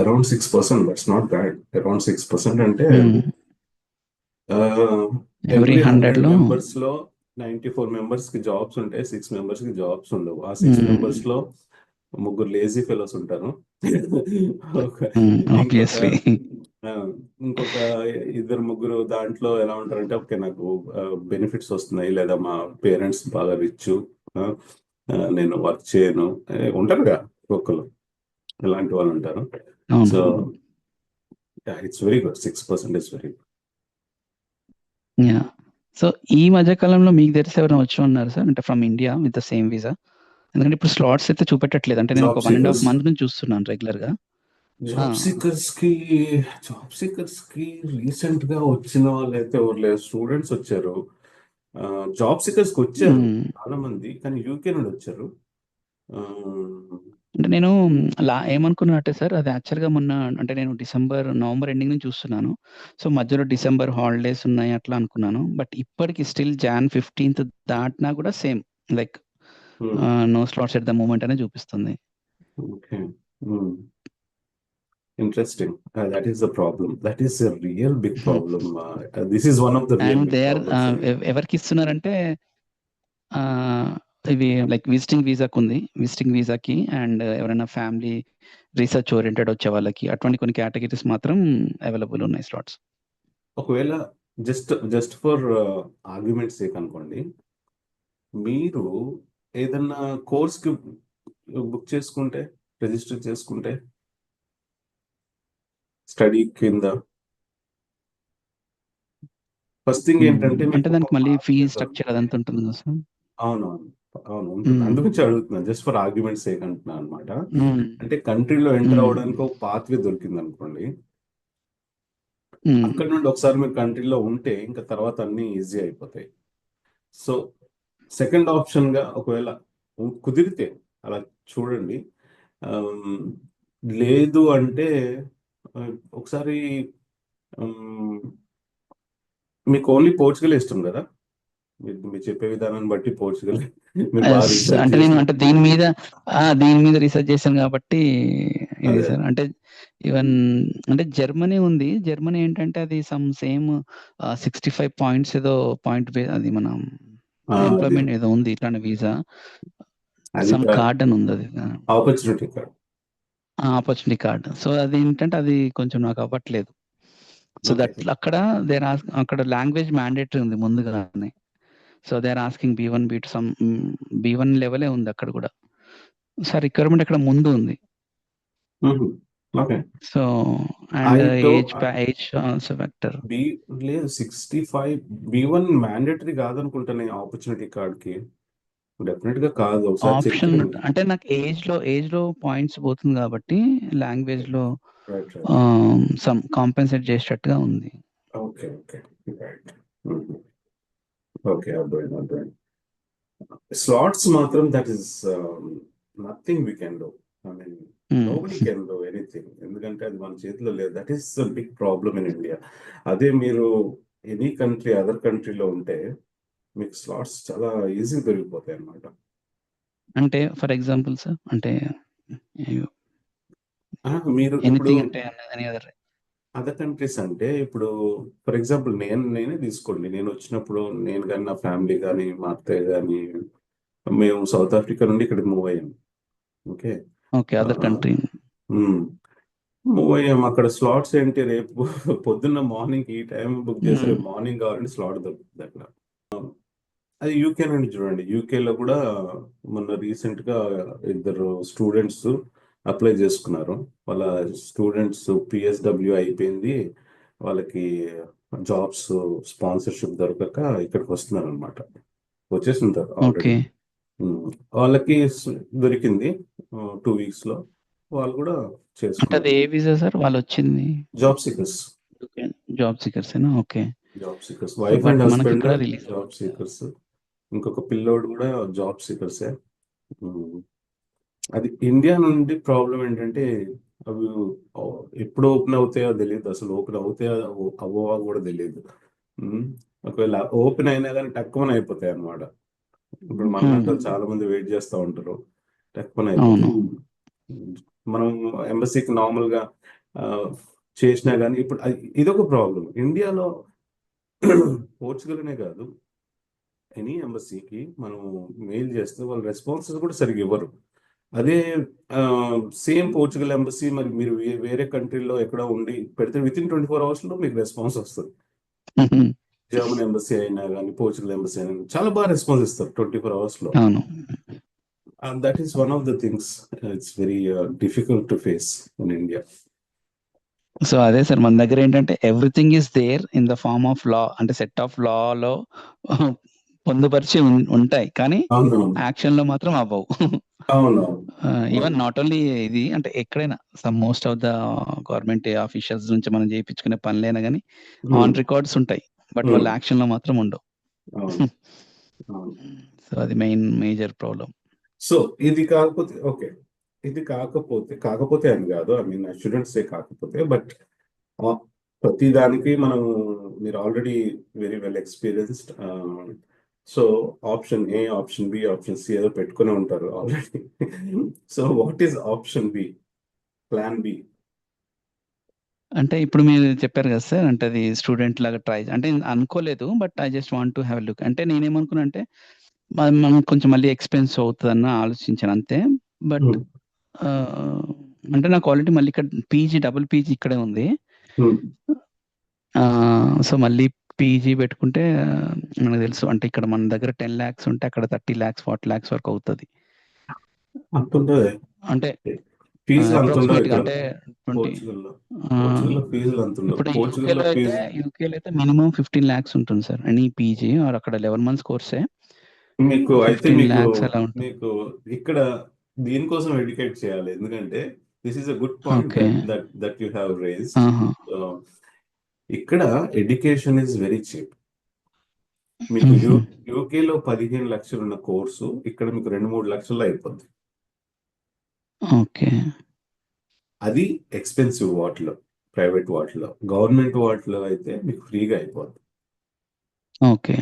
[SPEAKER 1] Around 6%. That's not bad. Around 6% అంటే every 100 members లో 94 members కి జాబ్స్ ఉంటాయి, 6 members కి జాబ్స్ ఉండవు. ఆ 6 members లో ముగ్గురు లేజీ ఫెలోస్ ఉంటారు. ఇంకొక
[SPEAKER 2] ఆబ్వియస్లీ.
[SPEAKER 1] ఆ, ఇంకొక ఇద్దరు ముగ్గురు దాంట్లో ఎలా ఉంటారంటే, ఓకే నాకు బెనిఫిట్స్ వస్తున్నాయి, లేదా మా పేరెంట్స్ బాగా రిచ్, నేను వర్క్ చేయను, ఉంటారుగా ఒక్కొక్కరు, ఇలాంటి వాళ్ళు ఉంటారు.
[SPEAKER 2] అవును.
[SPEAKER 1] So it's very good, 6% is very good.
[SPEAKER 2] Yeah! So, ఈ మధ్య కాలంలో మీకు తెలిసి ఎవరైనా వచ్చి ఉన్నారు సార్? అంటే from India with the same visa? ఎందుకంటే ఇప్పుడు స్లాట్స్ అయితే చూపెట్టట్లేదు. అంటే నేను
[SPEAKER 1] జాబ్
[SPEAKER 2] ఒక 1 ½
[SPEAKER 1] సీకర్స్
[SPEAKER 2] మంత్ నుంచి చూస్తున్నాను రెగ్యులర్‌గా. ఆ!
[SPEAKER 1] జాబ్ సీకర్స్ కి జాబ్ సీకర్స్ కి రీసెంట్ గా వచ్చిన వాళ్ళైతే ఎవరు లేరు. స్టూడెంట్స్ వచ్చారు. జాబ్ సీకర్స్ కి వచ్చారు
[SPEAKER 2] హ్మ్.
[SPEAKER 1] చాలా మంది, కానీ యూకే నుండి వచ్చారు. ఆ,
[SPEAKER 2] అంటే నేను ఏమనుకున్నా అంటే సార్, అది యాక్చువల్‌గా మొన్న అంటే నేను నవంబర్ ఎండింగ్ నుంచి చూస్తున్నాను. సో, మధ్యలో డిసెంబర్ హాలిడేస్ ఉన్నాయి అట్లా అనుకున్నాను. బట్ ఇప్పటికి స్టిల్ జాన్ 15థ్ దాటినా కూడా same like no slots at the moment అనే చూపిస్తుంది.
[SPEAKER 1] Okay, interesting. That is the problem, that is a real big problem. This is one of the real
[SPEAKER 2] and
[SPEAKER 1] big
[SPEAKER 2] they are
[SPEAKER 1] problems.
[SPEAKER 2] ఎవరికి ఇస్తున్నారంటే ఇవి like visiting వీసాకుంది. Visiting వీసాకి and ఎవరైనా family research oriented వచ్చే వాళ్ళకి అటువంటి కొన్ని కేటగిరీస్ మాత్రం అవైలబుల్ ఉన్నాయి స్లాట్స్.
[SPEAKER 1] ఒకవేళ జస్ట్ ఫర్ ఆర్గ్యుమెంట్ సేక్ అనుకోండి, మీరు ఏదన్నా కోర్స్ కి బుక్ చేసుకుంటే, రిజిస్టర్ చేసుకుంటే, స్టడీ కింద ఫస్ట్ థింగ్ ఏంటంటే
[SPEAKER 2] అంటే
[SPEAKER 1] మీకు ఒక
[SPEAKER 2] దానికి మళ్ళీ ఫీ
[SPEAKER 1] పాత్ర
[SPEAKER 2] స్ట్రక్చర్
[SPEAKER 1] దొరుకుతుంది.
[SPEAKER 2] అదంతా ఉంటుంది కదా సార్?
[SPEAKER 1] అవునవును, అవును ఉంటుంది.
[SPEAKER 2] హ్మ్.
[SPEAKER 1] అందుగురించి అడుగుతున్నాను, జస్ట్ ఫర్ ఆర్గ్యుమెంట్ సేక్ అంటున్నాను అనమాట.
[SPEAKER 2] హ్మ్.
[SPEAKER 1] అంటే కంట్రీలో ఎంటర్
[SPEAKER 2] హ్మ్.
[SPEAKER 1] అవ్వడానికి ఒక పాత్వే దొరికింది అనుకోండి,
[SPEAKER 2] హ్మ్.
[SPEAKER 1] అక్కడ నుండి ఒకసారి మీరు కంట్రీలో ఉంటే ఇంకా తర్వాత అన్ని ఈజీ అయిపోతాయి. సో సెకండ్ ఆప్షన్ గా ఒకవేళ కుదిరితే అలా చూడండి. ఆమ్, లేదు అంటే ఆ, ఒకసారి ఆమ్, మీకు ఓన్లీ పోర్చుగల్ ఇష్టం కదా, మీరు చెప్పే విధానాన్ని బట్టి పోర్చుగల్ మీరు బాగా రీసెర్చ్
[SPEAKER 2] అంటే నేను
[SPEAKER 1] చేసి.
[SPEAKER 2] అంటే దీని మీద రీసెర్చ్ చేశాను కాబట్టి ఇది
[SPEAKER 1] అదే
[SPEAKER 2] సార్. అంటే ఈవెన్ అంటే జర్మనీ ఉంది. జర్మనీ ఏంటంటే అది సేమ్ 65 పాయింట్స్ ఏదో అది మనం
[SPEAKER 1] అది
[SPEAKER 2] ఎంప్లాయ్‌మెంట్ ఏదో ఉంది ఇట్లాంటి వీసా.
[SPEAKER 1] అది
[SPEAKER 2] కార్డ్ అని ఉంది అది.
[SPEAKER 1] Opportunity card.
[SPEAKER 2] Opportunity card. So, అదేంటంటే అది కొంచెం నాకు అవ్వట్లేదు. సో,
[SPEAKER 1] ఓకే,
[SPEAKER 2] అక్కడ అక్కడ లాంగ్వేజ్ మ్యాండేటరీ ఉంది ముందుగానే. So, they are asking B one, B two B one లెవెలే ఉంది అక్కడ కూడా. సో, రిక్వైర్మెంట్ అక్కడ ముందు ఉంది.
[SPEAKER 1] Okay.
[SPEAKER 2] So,
[SPEAKER 1] I
[SPEAKER 2] and
[SPEAKER 1] do
[SPEAKER 2] age also factor.
[SPEAKER 1] B లేదు, 65 B1 మ్యాండేటరీ కాదనుకుంటాను ఆపర్చునిటీ కార్డ్ కి. డెఫినెట్ గా కాదు, ఒకసారి చెక్
[SPEAKER 2] ఆప్షన్
[SPEAKER 1] చేయండి.
[SPEAKER 2] అంటే నాకు ఏజ్‌లో పాయింట్స్ పోతుంది కాబట్టి లాంగ్వేజ్‌లో
[SPEAKER 1] రైట్, రైట్.
[SPEAKER 2] కాంపెన్సేట్ చేసేటట్టుగా ఉంది.
[SPEAKER 1] Okay, okay, right. ఓకే, అర్థమైంది, అర్థమైంది. స్లాట్స్ మాత్రం that is nothing we can do. I mean
[SPEAKER 2] hmm.
[SPEAKER 1] Nobody can do anything, ఎందుకంటే అది మన చేతిలో లేదు. That is big problem in India. అదే మీరు ఎనీ కంట్రీ, అదర్ కంట్రీలో ఉంటే మీకు స్లాట్స్ చాలా ఈజీ దొరికిపోతాయి అన్నమాట.
[SPEAKER 2] అంటే ఫర్ ఎగ్జాంపుల్ సార్ అంటే
[SPEAKER 1] మీరు ఇప్పుడు
[SPEAKER 2] ఎనీథింగ్ అంటే ఎనీ అదర్.
[SPEAKER 1] అదర్ కంట్రీస్ అంటే, ఇప్పుడు ఫర్ ఎగ్జాంపుల్ నేనే తీసుకోండి, నేను వచ్చినప్పుడు నేను కానీ నా ఫ్యామిలీ కానీ మా అత్తయ్య కానీ మేము సౌత్ ఆఫ్రికా నుండి ఇక్కడికి మూవ్ అయ్యాం. Okay,
[SPEAKER 2] okay. Other country.
[SPEAKER 1] Move అయ్యాం. అక్కడ స్లాట్స్ ఏంటి, రేపు పొద్దున్న మార్నింగ్ ఈ టైం బుక్ చేసి
[SPEAKER 2] హ్మ్.
[SPEAKER 1] రేపు మార్నింగ్ కావాలంటే స్లాట్ దొరుకుతుంది అక్కడ. అది యూకే నుండి చూడండి, యూకేలో కూడా మొన్న రీసెంట్ గా ఇద్దరు స్టూడెంట్స్ అప్లై చేసుకున్నారు. వాళ్ళ స్టూడెంట్స్ పిఎస్డబ్ల్యూ అయిపోయింది, వాళ్ళకి జాబ్స్ స్పాన్సర్షిప్ దొరకక ఇక్కడికి వస్తున్నారు అనమాట. వచ్చేసి ఉంటారు ఆల్రెడీ.
[SPEAKER 2] ఓకే.
[SPEAKER 1] వాళ్ళకి దొరికింది 2 weeks లో, వాళ్ళు కూడా
[SPEAKER 2] అంటే అది
[SPEAKER 1] చేసుకున్నారు.
[SPEAKER 2] ఏ వీసా సార్ వాళ్ళొచ్చింది?
[SPEAKER 1] Job seekers,
[SPEAKER 2] okay. జాబ్ సీకర్సేనా? Okay. So,
[SPEAKER 1] wife
[SPEAKER 2] but
[SPEAKER 1] and husband
[SPEAKER 2] మనకిక్కడ రిలీజ్
[SPEAKER 1] జాబ్ సీకర్స్, ఇంకొక పిల్లోడు కూడా జాబ్ సీకర్సే. అది ఇండియా నుండి ప్రాబ్లం ఏంటంటే, అవి ఎప్పుడు ఓపెన్ అవుతాయో తెలియదు, అసలు ఓపెన్ అవుతాయో అవ్వవో కూడా తెలియదు. ఉమ్, ఒకవేళ ఓపెన్ అయినా కానీ తక్కువనే అయిపోతాయి అన్నమాట. ఇప్పుడు
[SPEAKER 2] హ్మ్.
[SPEAKER 1] మనలాంటి చాలా మంది వెయిట్ చేస్తూ ఉంటారు, తక్కువనే
[SPEAKER 2] అవును.
[SPEAKER 1] అయిపోతాయి. ఉమ్, మనం ఎంబసీకి నార్మల్ గా ఆ, చేసినా కానీ ఇప్పుడు ఇదొక ప్రాబ్లం ఇండియాలో. పోర్చుగల్ అనే కాదు, ఎనీ ఎంబసీకి మనం మెయిల్ చేస్తే వాళ్ళు రెస్పాన్సెస్ కూడా సరిగ్గా ఇవ్వరు. అదే సేమ్ పోర్చుగల్ ఎంబసీ మరి మీరు వేరే కంట్రీలో ఎక్కడో ఉండి పెడితే వితిన్ 24 అవర్స్లో మీకు రెస్పాన్స్ వస్తుంది. జర్మన్ ఎంబసీ అయినా కానీ పోర్చుగల్ ఎంబసీ అయినా చాలా బాగా రెస్పాన్స్ ఇస్తారు 24 అవర్స్లో.
[SPEAKER 2] అవును.
[SPEAKER 1] That is one of the things it's very difficult to face in India.
[SPEAKER 2] So అదే సార్ మన దగ్గర ఏంటంటే everything is there in the form of law, అంటే సెట్ ఆఫ్ లాలో పొందుపరిచి ఉంటాయి, కానీ
[SPEAKER 1] అవునవును
[SPEAKER 2] యాక్షన్ లో మాత్రం అవ్వవు.
[SPEAKER 1] అవునవును
[SPEAKER 2] ఈవెన్ నాట్ ఓన్లీ ఇది, అంటే ఎక్కడైనా most of the government officials నుంచి మనం చేయించుకునే పనులైనా కానీ ఆన్ రికార్డ్స్ ఉంటాయి, బట్ వాళ్ళ యాక్షన్ లో మాత్రం ఉండవు.
[SPEAKER 1] అవును అవును.
[SPEAKER 2] సో అది మేజర్ ప్రాబ్లం.
[SPEAKER 1] సో ఇది కాకపోతే ఓకే, ఇది కాకపోతే అని కాదు, I mean I shouldn't say కాకపోతే, బట్ ప్రతి దానికి మనం మీరు already very well experienced. So option A, option B, option C ఏదో పెట్టుకునే ఉంటారు already. So what is option B, plan B?
[SPEAKER 2] అంటే ఇప్పుడు మీరు చెప్పారు కదా సార్, అంటే అది స్టూడెంట్ లాగా ట్రై అంటే అనుకోలేదు, but I just want to have look. అంటే నేనేమనుకున్నా అంటే మనం కొంచెం మళ్ళీ ఎక్స్పెన్స్ అవుతుందన్న ఆలోచించాను అంతే. బట్ అంటే నాకు ఆల్రెడీ మళ్ళీ ఇక్కడ డబుల్ పీజీ ఇక్కడే ఉంది. సో మళ్ళీ పీజీ పెట్టుకుంటే మనకు తెలుసు, అంటే ఇక్కడ మన దగ్గర 10 lakhs ఉంటే అక్కడ 30 lakhs 40 lakhs వరకు అవుతుంది.
[SPEAKER 1] అంతుంటది
[SPEAKER 2] అంటే
[SPEAKER 1] ఫీజులు
[SPEAKER 2] అప్రాక్సిమేట్ గా,
[SPEAKER 1] అంతుండవు
[SPEAKER 2] అంటే 20.
[SPEAKER 1] పోర్చుగల్లో ఫీజులు అంతుండవు.
[SPEAKER 2] ఇప్పుడు
[SPEAKER 1] పోర్చుగల్లో ఫీజు
[SPEAKER 2] యూకేలో అయితే మినిమం 15 lakhs ఉంటుంది సార్, అని పీజీ ఆర్ అక్కడ 11 months కోర్సే
[SPEAKER 1] మీకు అయితే
[SPEAKER 2] 15 lakhs అలా ఉంటుంది.
[SPEAKER 1] మీకు ఇక్కడ దీనికోసం ఎడ్యుకేట్ చేయాలి, ఎందుకంటే this is a good point
[SPEAKER 2] okay.
[SPEAKER 1] That you have raised. ఇక్కడ ఎడ్యుకేషన్ ఈజ్ వెరీ చీప్. మీకు యూకేలో 15 లక్షలు ఉన్న కోర్సు ఇక్కడ మీకు 2-3 లక్షల్లో అయిపోద్ది.
[SPEAKER 2] ఓకే.
[SPEAKER 1] అది ఎక్స్పెన్సివ్ వాటిలో, ప్రైవేట్ వాటిలో. గవర్నమెంట్ వాటిలో అయితే మీకు ఫ్రీగా అయిపోద్ది.
[SPEAKER 2] ఓకే.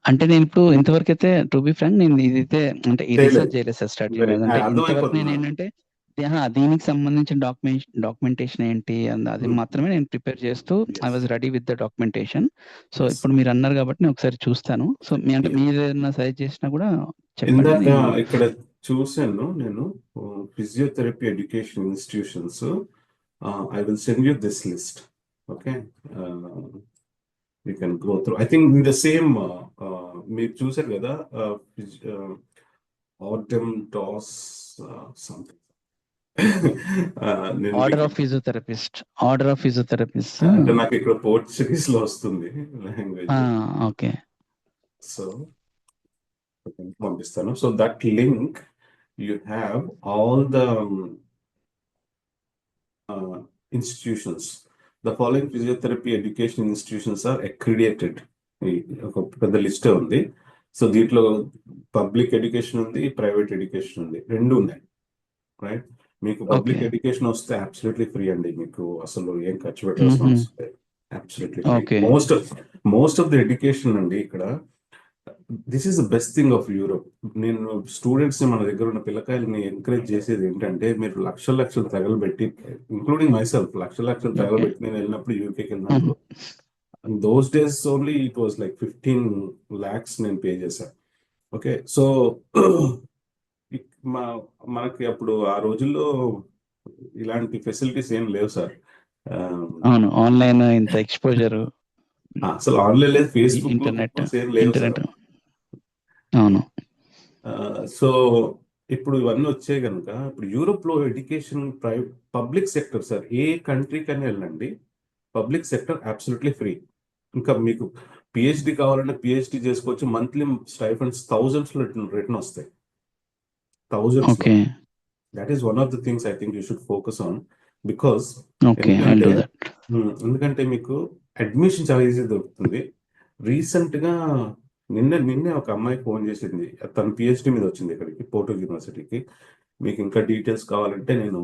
[SPEAKER 2] అంటే నేను ఇప్పుడు ఇంతవరకు అయితే టు బి ఫ్రాంక్ నేను ఇదైతే అంటే ఈ రీసెర్చ్ చేయలేదు సార్ స్టడీ మీద. అంటే ఇంతవరకు నేను ఏంటంటే దీనికి సంబంధించిన డాక్యుమెంటేషన్ ఏంటి అది మాత్రమే నేను ప్రిపేర్ చేస్తూ I was ready with the documentation. So ఇప్పుడు మీరు అన్నారు కాబట్టి నేను ఒకసారి చూస్తాను. సో అంటే మీరు ఏదైనా సజెస్ట్ చేసినా కూడా చెప్పండి.
[SPEAKER 1] ఇక్కడ చూసాను నేను physiotherapy education institutions. I will send you this list. Okay, you can go through. I think the same మీరు చూసారు కదా, ఆర్డమ్ డాస్ సంథింగ్.
[SPEAKER 2] ఆర్డర్ ఆఫ్ ఫిజియోథెరపిస్ట్
[SPEAKER 1] అంటే నాకు ఇక్కడ పోర్చుగీస్ లో వస్తుంది లాంగ్వేజ్.
[SPEAKER 2] ఓకే,
[SPEAKER 1] సో పంపిస్తాను. So that link you have all the institutions. The following physiotherapy education institutions are accredited. ఒక పెద్ద లిస్ట్ ఉంది. సో దీంట్లో పబ్లిక్ ఎడ్యుకేషన్ ఉంది, ప్రైవేట్ ఎడ్యుకేషన్ ఉంది, రెండు ఉన్నాయి. రైట్, మీకు పబ్లిక్ ఎడ్యుకేషన్ వస్తే అబ్సల్యూట్లీ ఫ్రీ అండి, మీకు అసలు ఏం ఖర్చు పెట్టాల్సిన అవసరం లేదు. Absolutely free. Most of the education అండి ఇక్కడ. This is the best thing of Europe. నేను స్టూడెంట్స్ ని, మన దగ్గర ఉన్న పిల్లకాయలని ఎంకరేజ్ చేసేది ఏంటంటే, మీరు లక్షలు తగలబెట్టి, ఇంక్లూడింగ్ మై సెల్ఫ్, లక్షలు తగలబెట్టి నేను వెళ్ళినప్పుడు, యూకేకి వెళ్ళినప్పుడు, those days only it was like 15 lakhs నేను పే చేశాను. ఓకే, సో మనకి అప్పుడు ఆ రోజుల్లో ఇలాంటి ఫెసిలిటీస్ ఏం లేవు సార్.
[SPEAKER 2] అవును, ఆన్లైన్ ఇంత ఎక్స్పోజర్
[SPEAKER 1] అసలు ఆన్లైన్ లేదు, ఫేస్బుక్,
[SPEAKER 2] ఇంటర్నెట్. అవును.
[SPEAKER 1] సో ఇప్పుడు ఇవన్నీ వచ్చాయి కనుక, ఇప్పుడు యూరోప్ లో ఎడ్యుకేషన్ పబ్లిక్ సెక్టర్ సార్, ఏ కంట్రీకైనా వెళ్ళండి, పబ్లిక్ సెక్టర్ అబ్సల్యూట్లీ ఫ్రీ. ఇంకా మీకు పిహెచ్డి కావాలంటే పిహెచ్డి చేసుకోవచ్చు. మంత్లీ స్టైఫండ్స్ thousands లో రిటర్న్ వస్తాయి, thousands. That is one of the things I think you should focus on. Because ఎందుకంటే మీకు అడ్మిషన్ చాలా ఈజీ దొరుకుతుంది. రీసెంట్ గా నిన్నే ఒక అమ్మాయి ఫోన్ చేసింది, తన పిహెచ్డి మీద వచ్చింది ఇక్కడికి, పోర్టో యూనివర్సిటీకి. మీకు ఇంకా డీటెయిల్స్ కావాలంటే నేను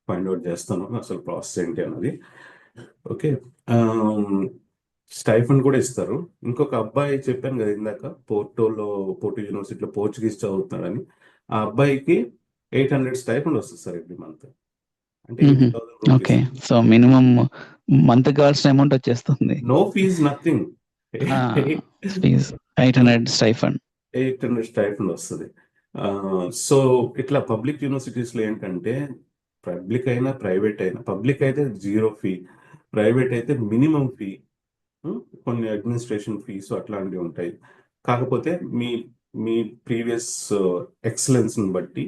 [SPEAKER 1] ఫైండ్ అవుట్ చేస్తాను అసలు ప్రాసెస్ ఏంటి అన్నది. ఓకే, స్టైఫండ్ కూడా ఇస్తారు. ఇంకొక అబ్బాయి చెప్పాను కదా ఇందాక, పోర్టో యూనివర్సిటీలో పోర్చుగీస్ చదువుతున్నాడని, ఆ అబ్బాయికి 800 స్టైఫండ్ వస్తుంది సార్ ఎవ్రీ మంత్. అంటే
[SPEAKER 2] ఓకే, సో మినిమం మంత్ కావాల్సిన అమౌంట్ వచ్చేస్తుంది.
[SPEAKER 1] No fees, nothing.
[SPEAKER 2] 800 stipend
[SPEAKER 1] 800 stipend వస్తుంది. సో ఇట్లా పబ్లిక్ యూనివర్సిటీస్లో ఏంటంటే పబ్లిక్ అయినా ప్రైవేట్ అయినా, పబ్లిక్ అయితే 0 ఫీ, ప్రైవేట్ అయితే మినిమం ఫీ, కొన్ని అడ్మినిస్ట్రేషన్ ఫీజు అట్లాంటివి ఉంటాయి. కాకపోతే మీ మీ ప్రీవియస్ ఎక్సలెన్స్ని బట్టి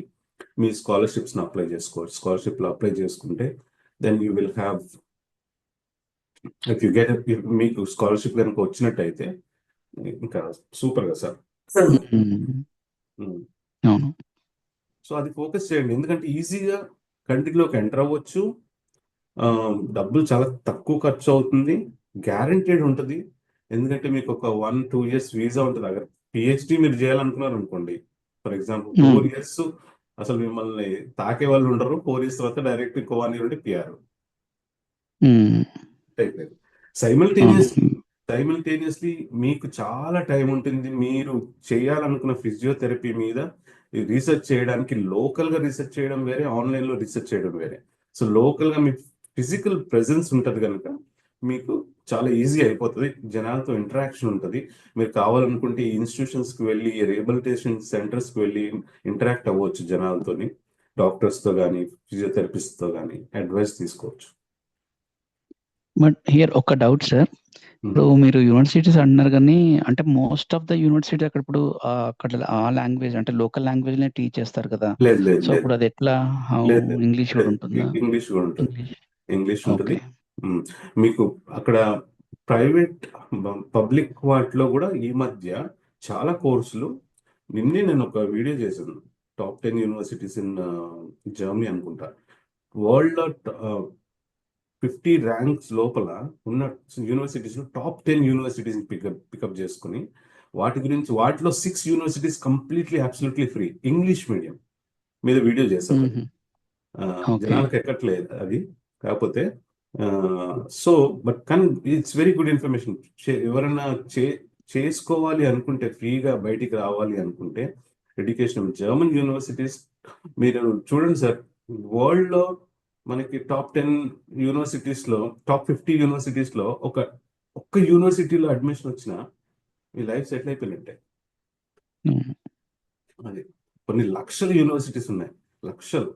[SPEAKER 1] మీ స్కాలర్షిప్స్ని అప్లై చేసుకోవచ్చు. స్కాలర్షిప్లో అప్లై చేసుకుంటే then you will have, if you get, మీకు స్కాలర్షిప్ కనుక వచ్చినట్టయితే ఇంకా సూపర్ కదా సార్.
[SPEAKER 2] అవును.
[SPEAKER 1] సో అది ఫోకస్ చేయండి, ఎందుకంటే ఈజీగా కంట్రీలోకి ఎంటర్ అవ్వచ్చు. డబ్బులు చాలా తక్కువ ఖర్చు అవుతుంది, గ్యారంటీడ్ ఉంటుంది. ఎందుకంటే మీకు ఒక 1-2 ఇయర్స్ వీసా ఉంటుంది. అక్కడ పిహెచ్డి మీరు చేయాలనుకున్నారు అనుకోండి, ఫర్ ఎగ్జాంపుల్ 4 ఇయర్స్ అసలు మిమ్మల్ని తాకే వాళ్ళు ఉండరు. 4 ఇయర్స్ తర్వాత డైరెక్ట్ ఇంకో 1 ఇయర్ ఉంటే పిఆర్ అయిపోయింది. సైమల్టేనియస్లీ మీకు చాలా టైం ఉంటుంది. మీరు చేయాలనుకున్న ఫిజియోథెరపీ మీద రీసెర్చ్ చేయడానికి లోకల్గా రీసెర్చ్ చేయడం వేరే, ఆన్లైన్లో రీసెర్చ్ చేయడం వేరే. సో లోకల్గా మీ ఫిజికల్ ప్రెజెన్స్ ఉంటుంది కనుక మీకు చాలా ఈజీ అయిపోతుంది. జనాలతో ఇంటరాక్షన్ ఉంటుంది. మీరు కావాలనుకుంటే ఈ ఇన్స్టిట్యూషన్స్కి వెళ్ళి, రీహాబిలిటేషన్ సెంటర్స్కి వెళ్ళి ఇంటరాక్ట్ అవ్వచ్చు జనాలతోని, డాక్టర్స్తో కానీ ఫిజియోథెరపిస్ట్తో కానీ అడ్వైస్ తీసుకోవచ్చు.
[SPEAKER 2] బట్ హియర్ ఒక డౌట్ సార్, ఇప్పుడు మీరు యూనివర్సిటీస్ అంటున్నారు కానీ, అంటే మోస్ట్ ఆఫ్ ద యూనివర్సిటీ అక్కడ ఇప్పుడు అక్కడ ఆ లాంగ్వేజ్ అంటే లోకల్ లాంగ్వేజ్ నే టీచ్ చేస్తారు కదా.
[SPEAKER 1] లేదు లేదు
[SPEAKER 2] సో
[SPEAKER 1] లేదు
[SPEAKER 2] ఇప్పుడు అది ఎట్లా
[SPEAKER 1] లేదు
[SPEAKER 2] ఇంగ్లీష్ కూడా
[SPEAKER 1] లేదు,
[SPEAKER 2] ఉంటుందా?
[SPEAKER 1] ఇంగ్లీష్ కూడా ఉంటుంది. ఇంగ్లీష్ ఉంటుంది.
[SPEAKER 2] ఓకే.
[SPEAKER 1] మీకు అక్కడ ప్రైవేట్ పబ్లిక్ వాటిలో కూడా ఈ మధ్య చాలా కోర్సులు, నేను ఒక వీడియో చేశాను, టాప్ 10 యూనివర్సిటీస్ ఇన్ జర్మనీ అనుకుంటా. వరల్డ్ 50 ర్యాంక్స్ లోపల ఉన్న యూనివర్సిటీస్ టాప్ 10 యూనివర్సిటీస్ పికప్ చేసుకుని వాటిలో 6 universities completely absolutely free, English medium మీద వీడియో చేశారు. జనాలకు ఎక్కట్లేదు అది, కాకపోతే సో బట్ కానీ ఇట్స్ వెరీ గుడ్ ఇన్ఫర్మేషన్. ఎవరైనా చేసుకోవాలి అనుకుంటే, ఫ్రీగా బయటికి రావాలి అనుకుంటే ఎడ్యుకేషన్, జర్మన్ యూనివర్సిటీస్ మీరు చూడండి సార్. వరల్డ్లో మనకి టాప్ 10 యూనివర్సిటీస్లో, టాప్ 50 యూనివర్సిటీస్లో ఒక్క యూనివర్సిటీలో అడ్మిషన్ వచ్చినా మీ లైఫ్ సెటిల్ అయిపోయినట్టే. అది కొన్ని లక్షల యూనివర్సిటీస్ ఉన్నాయి, లక్షలు.